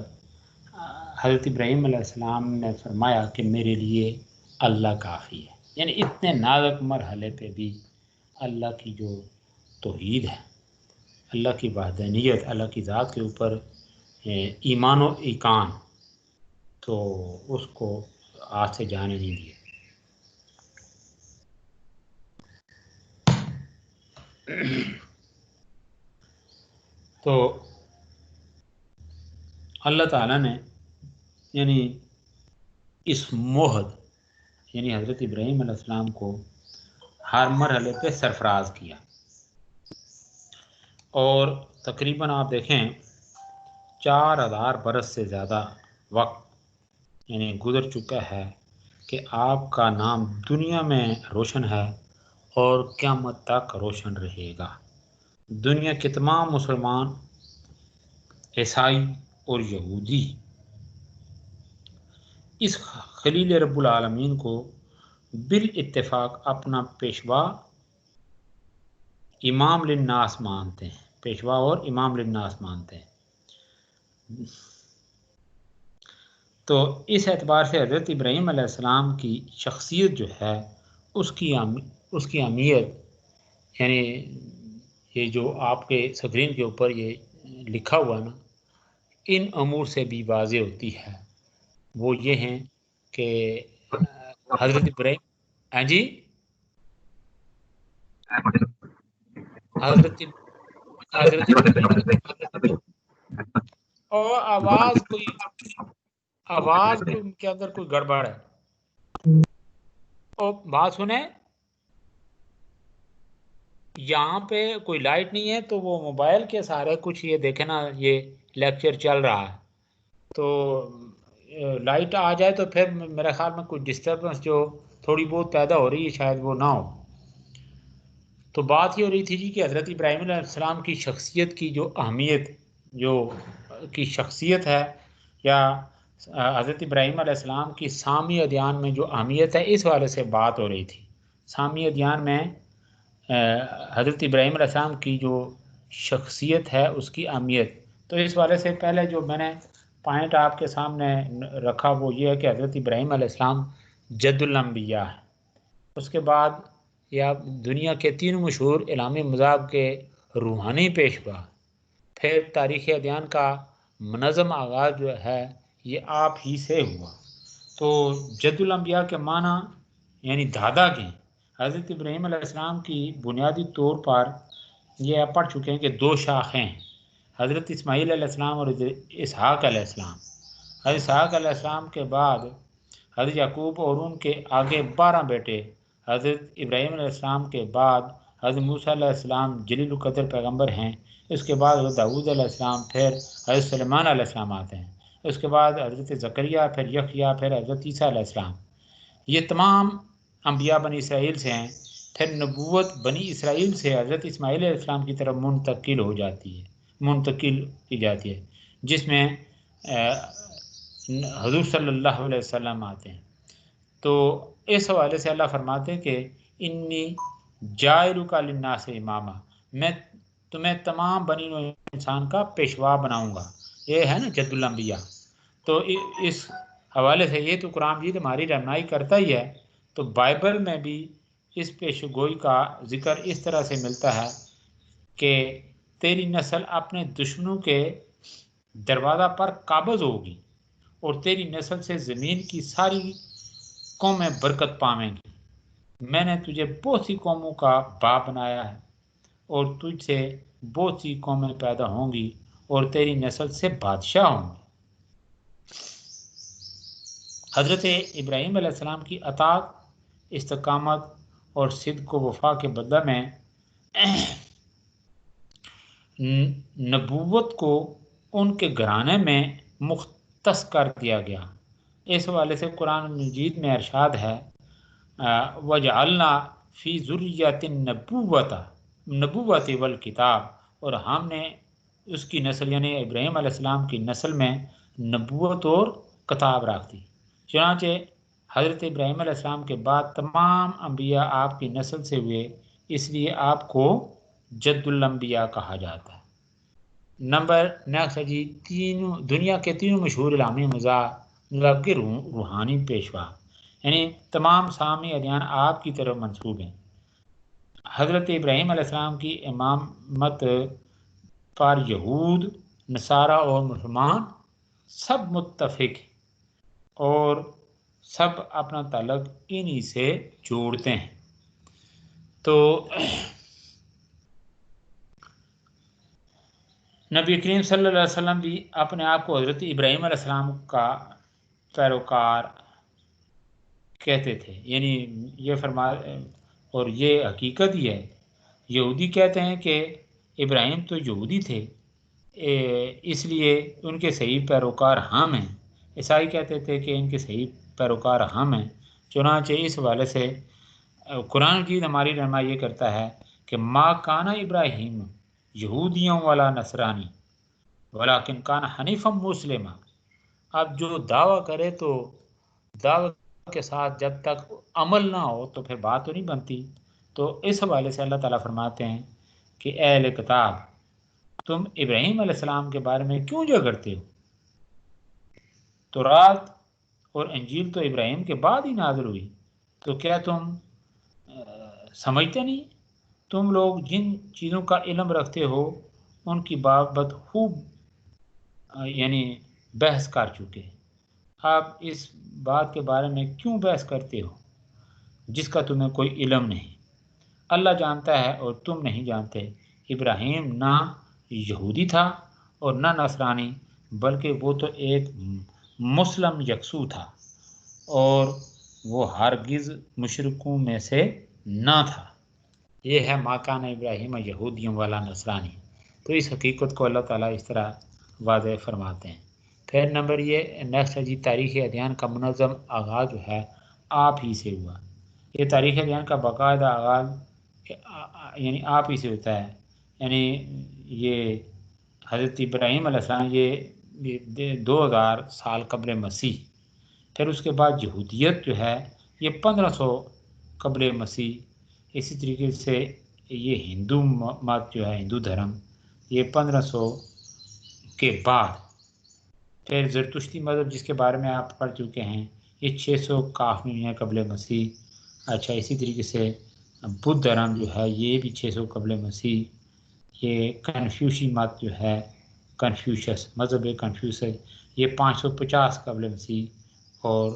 حضرت ابراہیم علیہ السلام نے فرمایا کہ میرے لیے اللہ کافی ہے، یعنی اتنے نازک مرحلے پہ بھی اللہ کی جو توحید ہے، اللہ کی وحدانیت، اللہ کی ذات کے اوپر ایمان و ایقان، تو اس کو آج سے جانے نہیں دیا۔ تو اللہ تعالیٰ نے یعنی اس موہد یعنی حضرت ابراہیم علیہ السلام کو ہر مرحلے پہ سرفراز کیا، اور تقریباً آپ دیکھیں 4000 برس سے زیادہ وقت یعنی گزر چکا ہے کہ آپ کا نام دنیا میں روشن ہے، اور قیامت تک روشن رہے گا۔ دنیا کے تمام مسلمان، عیسائی اور یہودی اس خلیل رب العالمین کو بالاتفاق اپنا پیشوا امام للناس مانتے ہیں، پیشوا اور امام للناس مانتے ہیں۔ تو اس اعتبار سے حضرت ابراہیم علیہ السلام کی شخصیت جو ہے اس کی اہمیت، یعنی یہ جو آپ کے اسکرین کے اوپر یہ لکھا ہوا نا، ان امور سے بھی واضح ہوتی ہے۔ وہ یہ ہیں کہ حضرت ابراہیم، ہاں جی، حضرت ابراہیم، اور آواز کے اندر کوئی گڑبڑ ہے، اور بات سنیں، یہاں پہ کوئی لائٹ نہیں ہے تو وہ موبائل کے سارے کچھ یہ دیکھیں نا، یہ لیکچر چل رہا ہے، تو لائٹ آ جائے تو پھر میرے خیال میں کوئی ڈسٹربنس جو تھوڑی بہت پیدا ہو رہی ہے شاید وہ نہ ہو۔ تو بات یہ ہو رہی تھی جی کہ حضرت ابراہیم علیہ السلام کی شخصیت کی جو اہمیت، جو کی شخصیت ہے، یا حضرت ابراہیم علیہ السلام کی سامی ادیان میں جو اہمیت ہے، اس والے سے بات ہو رہی تھی۔ سامی ادیان میں حضرت ابراہیم علیہ السلام کی جو شخصیت ہے اس کی اہمیت، تو اس والے سے پہلے جو میں نے پوائنٹ آپ کے سامنے رکھا وہ یہ ہے کہ حضرت ابراہیم علیہ السلام جد الانبیاء ہے۔ اس کے بعد یا دنیا کے تینوں مشہور اعلام مذاہب کے روحانی پیشوا، پھر تاریخ ادیان کا منظم آغاز جو ہے یہ آپ ہی سے ہوا۔ تو جد الانبیاء کے معنی یعنی دادا کے، حضرت ابراہیم علیہ السلام کی بنیادی طور پر یہ آپ پڑھ چکے ہیں کہ دو شاخیں ہیں، حضرت اسماعیل علیہ السلام اور اسحاق علیہ السلام۔ حضرت اسحاق علیہ السلام کے بعد حضرت یعقوب اور ان کے آگے 12 بیٹے، حضرت ابراہیم علیہ السلام کے بعد حضرت موسیٰ علیہ السلام جلیل القدر پیغمبر ہیں، اس کے بعد حضرت داؤد علیہ السلام، پھر حضرت سلیمان علیہ السلام آتے ہیں، اس کے بعد حضرت زکریا، پھر یحییٰ، پھر حضرت عیسیٰ علیہ السلام۔ یہ تمام انبیاء بنی اسرائیل سے ہیں۔ پھر نبوت بنی اسرائیل سے حضرت اسماعیل علیہ السلام کی طرف منتقل کی جاتی ہے، جس میں حضور صلی اللہ علیہ وسلم آتے ہیں۔ تو اس حوالے سے اللہ فرماتے ہیں کہ انی جاعلک للناس اماما، میں تمہیں تمام بنی نوع انسان کا پیشوا بناؤں گا۔ یہ ہے نا جد الانبیاء۔ تو اس حوالے سے یہ تو قرآن مجید ہماری رہنمائی کرتا ہی ہے، تو بائبل میں بھی اس پیش گوئی کا ذکر اس طرح سے ملتا ہے کہ تیری نسل اپنے دشمنوں کے دروازہ پر قابض ہوگی، اور تیری نسل سے زمین کی ساری قومیں برکت پاویں گی۔ میں نے تجھے بہت سی قوموں کا باپ بنایا ہے، اور تجھ سے بہت سی قومیں پیدا ہوں گی، اور تیری نسل سے بادشاہ ہوں گے۔ حضرت ابراہیم علیہ السلام کی اطاعت، استقامت اور صدق و وفا کے بدلہ میں نبوت کو ان کے گھرانے میں مختص کر دیا گیا۔ اس حوالے سے قرآن مجید میں ارشاد ہے وَجَعَلْنَا فِي ذُرِّيَّةِ النَّبُوَّةِ وَالْكِتَابِ، اور ہم نے اس کی نسل یعنی ابراہیم علیہ السلام کی نسل میں نبوت اور کتاب رکھ دی۔ چنانچہ حضرت ابراہیم علیہ السلام کے بعد تمام انبیاء آپ کی نسل سے ہوئے، اس لیے آپ کو جد الانبیاء کہا جاتا ہے۔ نمبر نیکسٹ ہے جی، دنیا کے تینوں مشہور اعلامی مذاہب کے روحانی پیشوا، یعنی تمام سامی ادیان آپ کی طرف منسوب ہیں۔ حضرت ابراہیم علیہ السلام کی امامت پر یہود، نصارہ اور مسلمان سب متفق ہیں، اور سب اپنا تعلق انہی سے جوڑتے ہیں۔ تو نبی کریم صلی اللہ علیہ وسلم بھی اپنے آپ کو حضرت ابراہیم علیہ السلام کا پیروکار کہتے تھے، یعنی یہ اور یہ حقیقت ہی ہے۔ یہودی کہتے ہیں کہ ابراہیم تو یہودی تھے، اس لیے ان کے صحیح پیروکار ہم ہیں۔ عیسائی کہتے تھے کہ ان کے صحیح پیروکار ہم ہیں۔ چنانچہ اس حوالے سے قرآن مجید ہماری رہنمائی یہ کرتا ہے کہ ما کانا ابراہیم یہودیوں والا نصرانی ولیکن کان حنیفا مسلما. اب جو دعویٰ کرے تو دعویٰ کے ساتھ جب تک عمل نہ ہو تو پھر بات تو نہیں بنتی. تو اس حوالے سے اللہ تعالیٰ فرماتے ہیں کہ اے اہل کتاب تم ابراہیم علیہ السلام کے بارے میں کیوں جھگڑتے ہو؟ تورات اور انجیل تو ابراہیم کے بعد ہی نازل ہوئی، تو کیا تم سمجھتے نہیں؟ تم لوگ جن چیزوں کا علم رکھتے ہو ان کی بابت خوب یعنی بحث کر چکے. آپ اس بات کے بارے میں کیوں بحث کرتے ہو جس کا تمہیں کوئی علم نہیں؟ اللہ جانتا ہے اور تم نہیں جانتے. ابراہیم نہ یہودی تھا اور نہ نصرانی، بلکہ وہ تو ایک مسلم یکسو تھا اور وہ ہرگز مشرکوں میں سے نہ تھا. یہ ہے ما کان ابراہیم یہودیوں والا نصرانی. تو اس حقیقت کو اللہ تعالیٰ اس طرح واضح فرماتے ہیں. پھر نمبر یہ نیکسٹ ہے جی تاریخ ادیان کا منظم آغاز جو ہے آپ ہی سے ہوا. یہ تاریخ ادیان کا باقاعدہ آغاز یعنی آپ ہی سے ہوتا ہے. یعنی یہ حضرت ابراہیم علیہ السلام یہ 2000 سال قبل مسیح، پھر اس کے بعد یہودیت جو ہے یہ 1500 قبل مسیح. اسی طریقے سے یہ ہندو مت جو ہے ہندو دھرم یہ 1500 کے بعد. پھر زرتشتی مذہب جس کے بارے میں آپ پڑھ چکے ہیں یہ 600 قبل مسیح. اچھا اسی طریقے سے بدھ دھرم جو ہے یہ بھی 600 قبل مسیح. یہ کنفیوشی مت جو ہے کنفیوشس مذہب کنفیوشس یہ 550 قبل مسیح. اور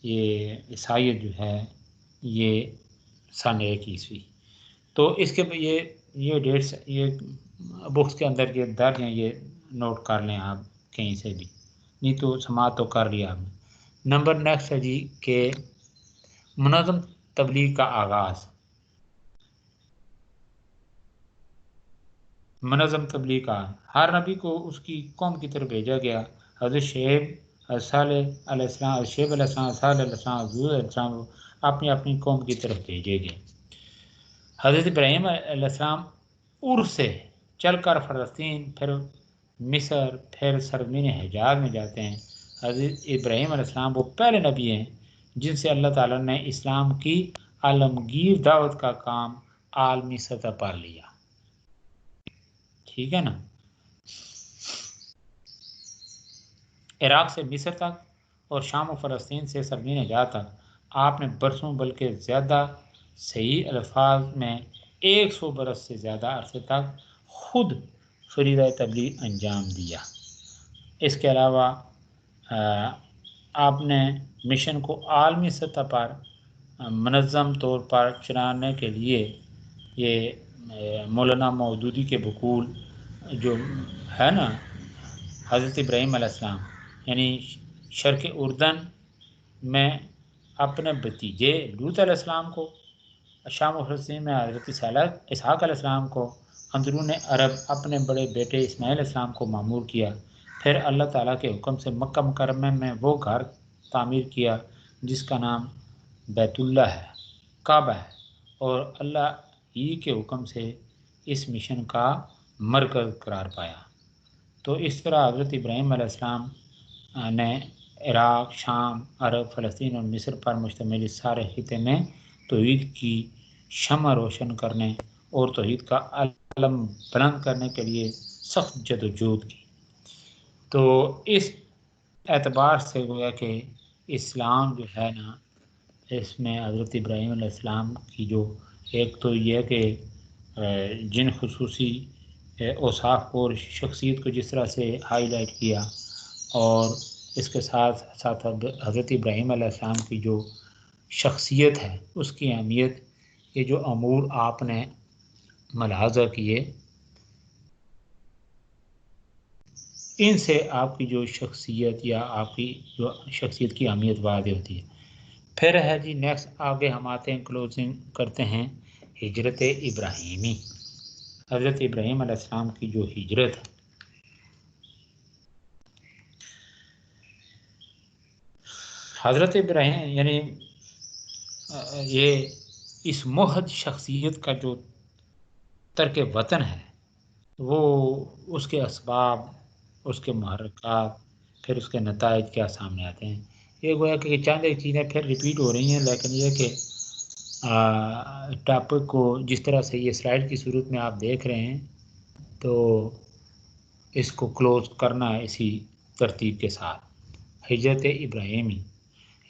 یہ عیسائیت جو ہے یہ سن 1 عیسوی. تو اس کے یہ ڈیٹس یہ بکس کے اندر یہ درج ہیں، یہ نوٹ کر لیں آپ کہیں سے بھی، نہیں تو سماعت تو کر لیا آپ نے. نمبر نیکسٹ ہے جی کہ منظم تبلیغ کا آغاز. منظم تبلیغ کا ہر نبی کو اس کی قوم کی طرف بھیجا گیا. حضرت شعیب صالح علیہ السلام، شعیب علیہ السلام، صالح علیہ السلام، حضور علیہ السلام اپنی اپنی قوم کی طرف بھیجے گئے. حضرت ابراہیم علیہ السلام ار سے چل کر فلسطین، پھر مصر، پھر سرزمین حجاز میں جاتے ہیں. حضرت ابراہیم علیہ السلام وہ پہلے نبی ہیں جن سے اللہ تعالیٰ نے اسلام کی عالمگیر دعوت کا کام عالمی سطح پر لیا. ٹھیک ہے نا. عراق سے مصر تک اور شام و فلسطین سے سرزمین حجاز تک آپ نے برسوں بلکہ زیادہ صحیح الفاظ میں 100 برس سے زیادہ عرصے تک خود فریضہ تبلیغ انجام دیا. اس کے علاوہ آپ نے مشن کو عالمی سطح پر منظم طور پر چلانے کے لیے یہ مولانا مودودی کے بقول جو ہے نا حضرت ابراہیم علیہ السلام یعنی شرق اردن میں اپنے بھتیجے لوط علیہ السلام کو، شام و فلسطین میں حضرت اسحاق علیہ السلام کو، اندرون عرب اپنے بڑے بیٹے اسماعیل علیہ السلام کو معمور کیا. پھر اللہ تعالیٰ کے حکم سے مکہ مکرمہ میں وہ گھر تعمیر کیا جس کا نام بیت اللہ ہے، کعبہ ہے، اور اللہ ہی کے حکم سے اس مشن کا مرکز قرار پایا. تو اس طرح حضرت ابراہیم علیہ السلام نے عراق، شام، عرب، فلسطین اور مصر پر مشتمل اس سارے خطے میں توحید کی شمع روشن کرنے اور توحید کا علم بلند کرنے کے لیے سخت جدوجہد کی. تو اس اعتبار سے گویا کہ اسلام جو ہے نا اس میں حضرت ابراہیم علیہ السلام کی جو ایک تو یہ کہ جن خصوصی اوصاف کو اور شخصیت کو جس طرح سے ہائی لائٹ کیا، اور اس کے ساتھ ساتھ حضرت ابراہیم علیہ السلام کی جو شخصیت ہے اس کی اہمیت، یہ جو امور آپ نے ملاحظہ کیے ان سے آپ کی جو شخصیت یا آپ کی جو شخصیت کی اہمیت واضح ہوتی ہے. پھر ہے جی نیکسٹ آگے ہم آتے ہیں کلوزنگ کرتے ہیں ہجرت ابراہیمی. حضرت ابراہیم علیہ السلام کی جو ہجرت ہے، حضرت ابراہیم یعنی یہ اس موحد شخصیت کا جو ترک وطن ہے وہ اس کے اسباب، اس کے محرکات، پھر اس کے نتائج کیا سامنے آتے ہیں. یہ گویا کہ چند ایک چیزیں پھر ریپیٹ ہو رہی ہیں، لیکن یہ کہ ٹاپک کو جس طرح سے یہ سلائڈ کی صورت میں آپ دیکھ رہے ہیں تو اس کو کلوز کرنا ہے اسی ترتیب کے ساتھ. ہجرت ابراہیمی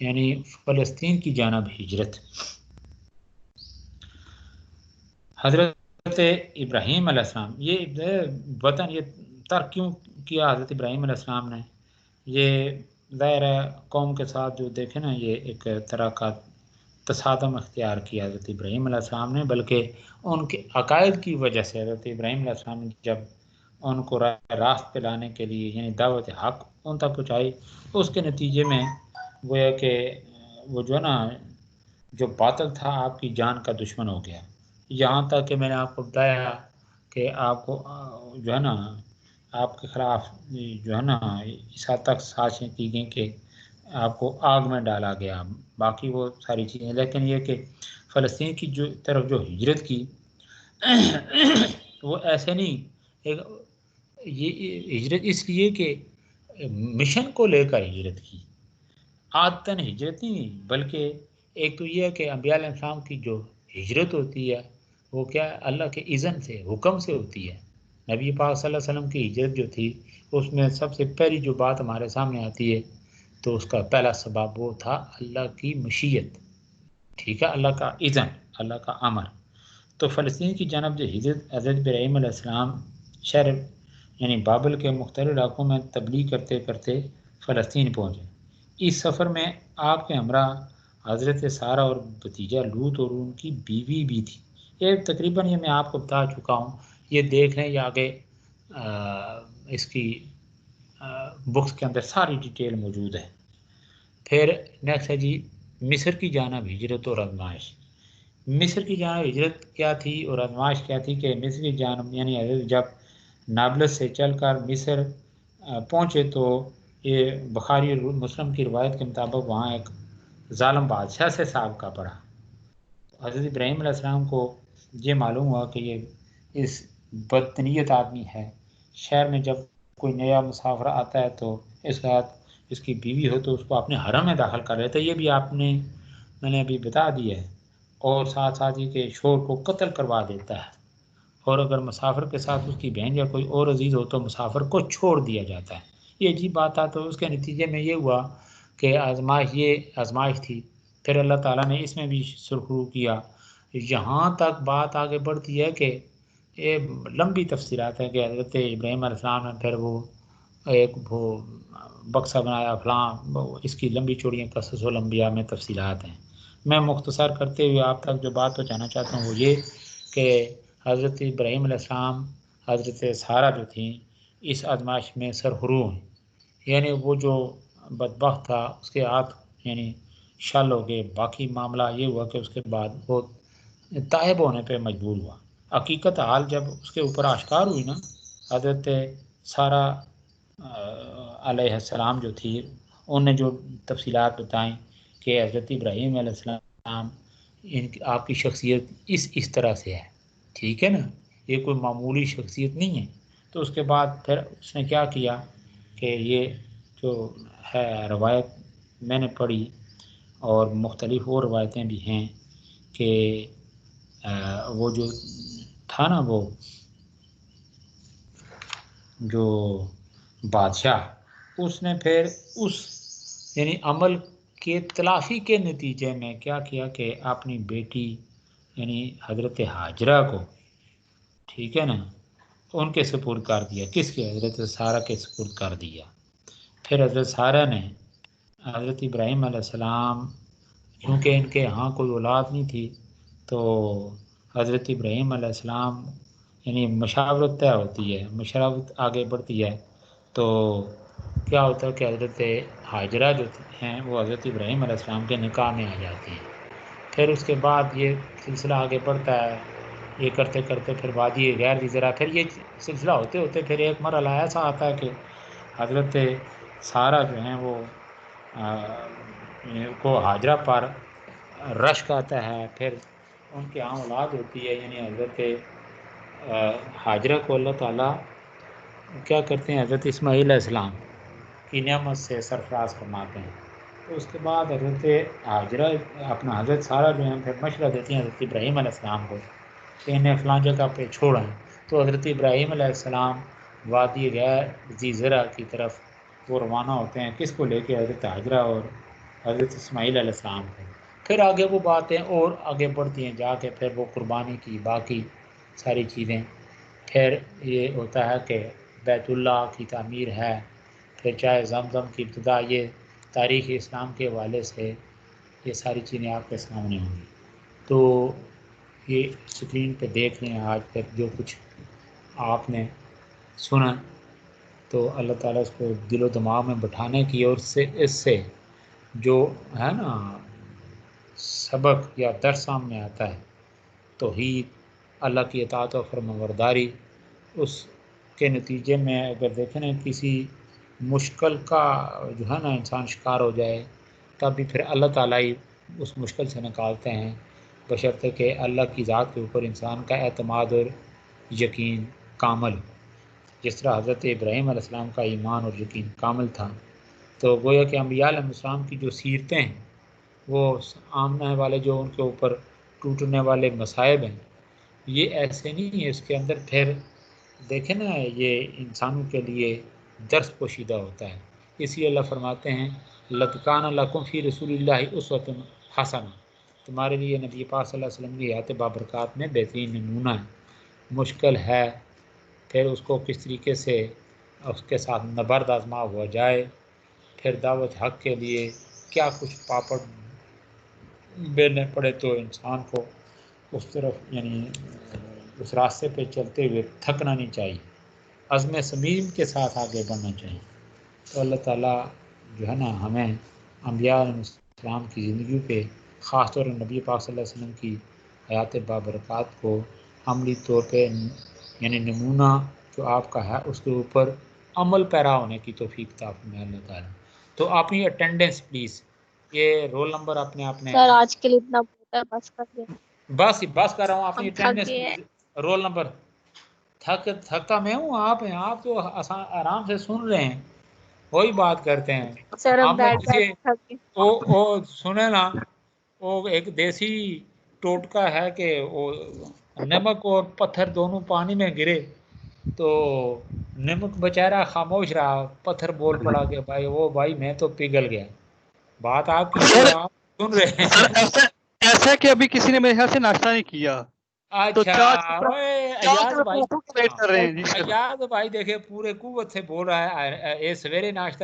یعنی فلسطین کی جانب ہجرت. حضرت ابراہیم علیہ السلام یہ وطن یہ ترک کیوں کیا حضرت ابراہیم علیہ السلام نے؟ یہ ظاہر ہے قوم کے ساتھ جو دیکھیں نا یہ ایک طرح کا تصادم اختیار کیا حضرت ابراہیم علیہ السلام نے، بلکہ ان کے عقائد کی وجہ سے حضرت ابراہیم علیہ السلام نے جب ان کو راست پہ لانے کے لیے یعنی دعوت حق ان تک پہنچائی، اس کے نتیجے میں گویا کہ وہ جو ہے نا جو باطل تھا آپ کی جان کا دشمن ہو گیا. یہاں تک کہ میں نے آپ کو بتایا کہ آپ کو جو ہے نا آپ کے خلاف جو ہے نا اس حد تک سازشیں کی گئیں کہ آپ کو آگ میں ڈالا گیا، باقی وہ ساری چیزیں. لیکن یہ کہ فلسطین کی جو طرف جو ہجرت کی وہ ایسے نہیں، یہ ہجرت اس لیے کہ مشن کو لے کر ہجرت کی، عادتاً ہجرت نہیں، بلکہ ایک تو یہ ہے کہ انبیاء علیہ السلام کی جو ہجرت ہوتی ہے وہ کیا اللہ کے اذن سے، حکم سے ہوتی ہے. نبی پاک صلی اللہ علیہ وسلم کی ہجرت جو تھی اس میں سب سے پہلی جو بات ہمارے سامنے آتی ہے تو اس کا پہلا سبب وہ تھا اللہ کی مشیت، ٹھیک ہے، اللہ کا اذن، اللہ کا امر. تو فلسطین کی جانب جو ہجرت حضرت ابراہیم علیہ السلام شہر یعنی بابل کے مختلف علاقوں میں تبلیغ کرتے کرتے فلسطین پہنچے. اس سفر میں آپ کے ہمراہ حضرت سارہ اور بھتیجا لوط اور ان کی بیوی بھی تھی. یہ تقریباً یہ میں آپ کو بتا چکا ہوں، یہ دیکھ لیں یہ آگے اس کی بکس کے اندر ساری ڈیٹیل موجود ہے. پھر نیکسٹ ہے جی مصر کی جانب ہجرت اور آزمائش. مصر کی جانب ہجرت کیا تھی اور آزمائش کیا تھی کہ مصر کی جانب یعنی حضرت جب نابلس سے چل کر مصر پہنچے تو یہ بخاری اور مسلم کی روایت کے مطابق وہاں ایک ظالم بادشاہ سے سابقہ پڑا. حضرت ابراہیم علیہ السلام کو یہ معلوم ہوا کہ یہ اس بدنیت آدمی ہے. شہر میں جب کوئی نیا مسافر آتا ہے تو اس کے ساتھ اس کی بیوی ہو تو اس کو اپنے حرم میں داخل کر لیتا ہے، یہ بھی میں نے ابھی بتا دیا ہے. اور ساتھ ساتھ ہی کہ شوہر کو قتل کروا دیتا ہے، اور اگر مسافر کے ساتھ اس کی بہن یا کوئی اور عزیز ہو تو مسافر کو چھوڑ دیا جاتا ہے. یہ عجیب بات تھا. تو اس کے نتیجے میں یہ ہوا کہ آزمائش تھی. پھر اللہ تعالیٰ نے اس میں بھی سرخرو کیا. یہاں تک بات آگے بڑھتی ہے کہ یہ لمبی تفصیلات ہیں کہ حضرت ابراہیم علیہ السلام نے پھر وہ بکسا بنایا فلاں، اس کی لمبی چوڑیاں قصص الانبیاء میں تفصیلات ہیں. میں مختصر کرتے ہوئے آپ تک جو بات پہنچانا چاہتا ہوں وہ یہ کہ حضرت ابراہیم علیہ السلام حضرت سارہ جو تھیں اس آزمائش میں سرخرو ہیں. یعنی وہ جو بدبخت تھا اس کے ہاتھ یعنی شل ہو گئے. باقی معاملہ یہ ہوا کہ اس کے بعد وہ تائب ہونے پہ مجبور ہوا. حقیقت حال جب اس کے اوپر آشکار ہوئی نا، حضرت سارہ علیہ السلام جو تھی انہوں نے جو تفصیلات بتائیں کہ حضرت ابراہیم علیہ السلام آپ کی شخصیت اس طرح سے ہے، ٹھیک ہے نا، یہ کوئی معمولی شخصیت نہیں ہے. تو اس کے بعد پھر اس نے کیا کیا کہ یہ جو ہے روایت میں نے پڑھی اور مختلف اور روایتیں بھی ہیں کہ وہ جو تھا نا وہ جو بادشاہ اس نے پھر اس یعنی عمل کے تلافی کے نتیجے میں کیا کیا کہ اپنی بیٹی یعنی حضرت ہاجرہ کو، ٹھیک ہے نا، ان کے سپرد کر دیا. کس کے؟ حضرت سارہ کے سپرد کر دیا. پھر حضرت سارہ نے حضرت ابراہیم علیہ السلام کیونکہ ان کے یہاں کوئی اولاد نہیں تھی تو حضرت ابراہیم علیہ السلام یعنی مشاورت طے ہوتی ہے، مشاورت آگے بڑھتی ہے تو کیا ہوتا ہے کہ حضرت ہاجرہ جو ہیں وہ حضرت ابراہیم علیہ السلام کے نکاح میں آ جاتی ہیں. پھر اس کے بعد یہ سلسلہ آگے بڑھتا ہے، یہ کرتے کرتے پھر وادی غیر دی زرع، پھر یہ سلسلہ ہوتے ہوتے پھر ایک مرحلہ ایسا آتا ہے کہ حضرت سارہ جو ہیں وہ کو ہاجرہ پر رشک آتا ہے. پھر ان کے عام اولاد ہوتی ہے، یعنی حضرت حاجرہ کو اللہ تعالیٰ کیا کرتے ہیں، حضرت اسماعیل علیہ السلام کی نعمت سے سرفراز فرماتے ہیں. تو اس کے بعد حضرت حاجرہ اپنا حضرت سارہ جو ہیں پھر مشورہ دیتی ہیں حضرت ابراہیم علیہ السلام کو کہ انہیں فلاں جگہ پہ چھوڑیں. تو حضرت ابراہیم علیہ السلام وادی غیر ذی زرع کی طرف وہ روانہ ہوتے ہیں، کس کو لے کے، حضرت حاجرہ اور حضرت اسماعیل علیہ السلام کو. پھر آگے وہ باتیں اور آگے بڑھتی ہیں، جا کے پھر وہ قربانی کی باقی ساری چیزیں. پھر یہ ہوتا ہے کہ بیت اللہ کی تعمیر ہے، پھر چاہے زمزم کی ابتدا، یہ تاریخ اسلام کے حوالے سے یہ ساری چیزیں آپ کے سامنے ہوں گی. تو یہ اسکرین پہ دیکھ لیں آج پھر جو کچھ آپ نے سنا، تو اللہ تعالیٰ اس کو دل و دماغ میں بٹھانے کی، اور اس سے جو ہے نا سبق یا درس سامنے آتا ہے توحید، اللہ کی اطاعت و فرمانبرداری، اس کے نتیجے میں اگر دیکھیں نا کسی مشکل کا جو ہے نا انسان شکار ہو جائے، تب بھی پھر اللہ تعالیٰ ہی اس مشکل سے نکالتے ہیں، بشرطے کہ اللہ کی ذات کے اوپر انسان کا اعتماد اور یقین کامل. جس طرح حضرت ابراہیم علیہ السلام کا ایمان اور یقین کامل تھا. تو گویا کہ انبیاء علیہ السلام کی جو سیرتیں ہیں، وہ آمنے والے جو ان کے اوپر ٹوٹنے والے مصائب ہیں، یہ ایسے نہیں ہے. اس کے اندر پھر دیکھیں نا یہ انسانوں کے لیے درس پوشیدہ ہوتا ہے. اس لیے اللہ فرماتے ہیں لَقَدْ كَانَ لَكُمْ فِي رَسُولِ اللَّهِ أُسْوَةٌ حَسَنَةٌ، تمہارے لیے نبی پاک صلی اللہ علیہ وسلم کی حیات بابرکات میں بہترین نمونہ ہے. مشکل ہے، پھر اس کو کس طریقے سے اس کے ساتھ نبرد آزما ہوا جائے، پھر دعوت حق کے لیے کیا کچھ پاپڑ بیلنے پڑے، تو انسان کو اس طرف یعنی اس راستے پہ چلتے ہوئے تھکنا نہیں چاہیے، عزم صمیم کے ساتھ آگے بڑھنا چاہیے. تو اللہ تعالیٰ جو ہے نا ہمیں انبیاء علیہ السلام کی زندگی پہ، خاص طور پر نبی پاک صلی اللہ علیہ وسلم کی حیات بابرکات کو عملی طور پہ یعنی نمونہ جو آپ کا ہے اس کے اوپر عمل پیرا ہونے کی توفیق عطا فرمائے اللہ تعالیٰ. تو اپنی اٹینڈنس پلیز، یہ رول نمبر اپنے سر آج کے لیے اتنا بہت ہے، بس کر دیں. بس کر رہا ہوں. اپنی ہم تھک اٹینڈنس گئے ہیں. Please, roll number. تھکا میں ہوں، آپ ہیں، آپ تو آرام سے سن رہے ہیں، وہی بات کرتے ہیں. سر ہم ہم میں بیٹھ کسی تھک گئے. وہ سنیں نا، وہ ایک دیسی ٹوٹکا ہے کہ وہ نمک اور پتھر دونوں پانی میں گرے تو نمک بیچارہ خاموش رہا، پتھر بول پڑا کہ بھائی میں تو پگھل گیا. بات آپ کی تھی، آپ سن رہے ہیں. ایسا کہ ابھی کسی نے میرے خیال سے ناشتہ نہیں کیا، تو اچھا ایاز بھائی، ویٹ کر رہے ہیں. جی ایاز بھائی دیکھے پورے قوت سے بول رہا ہے، یہ سویرے ناشتہ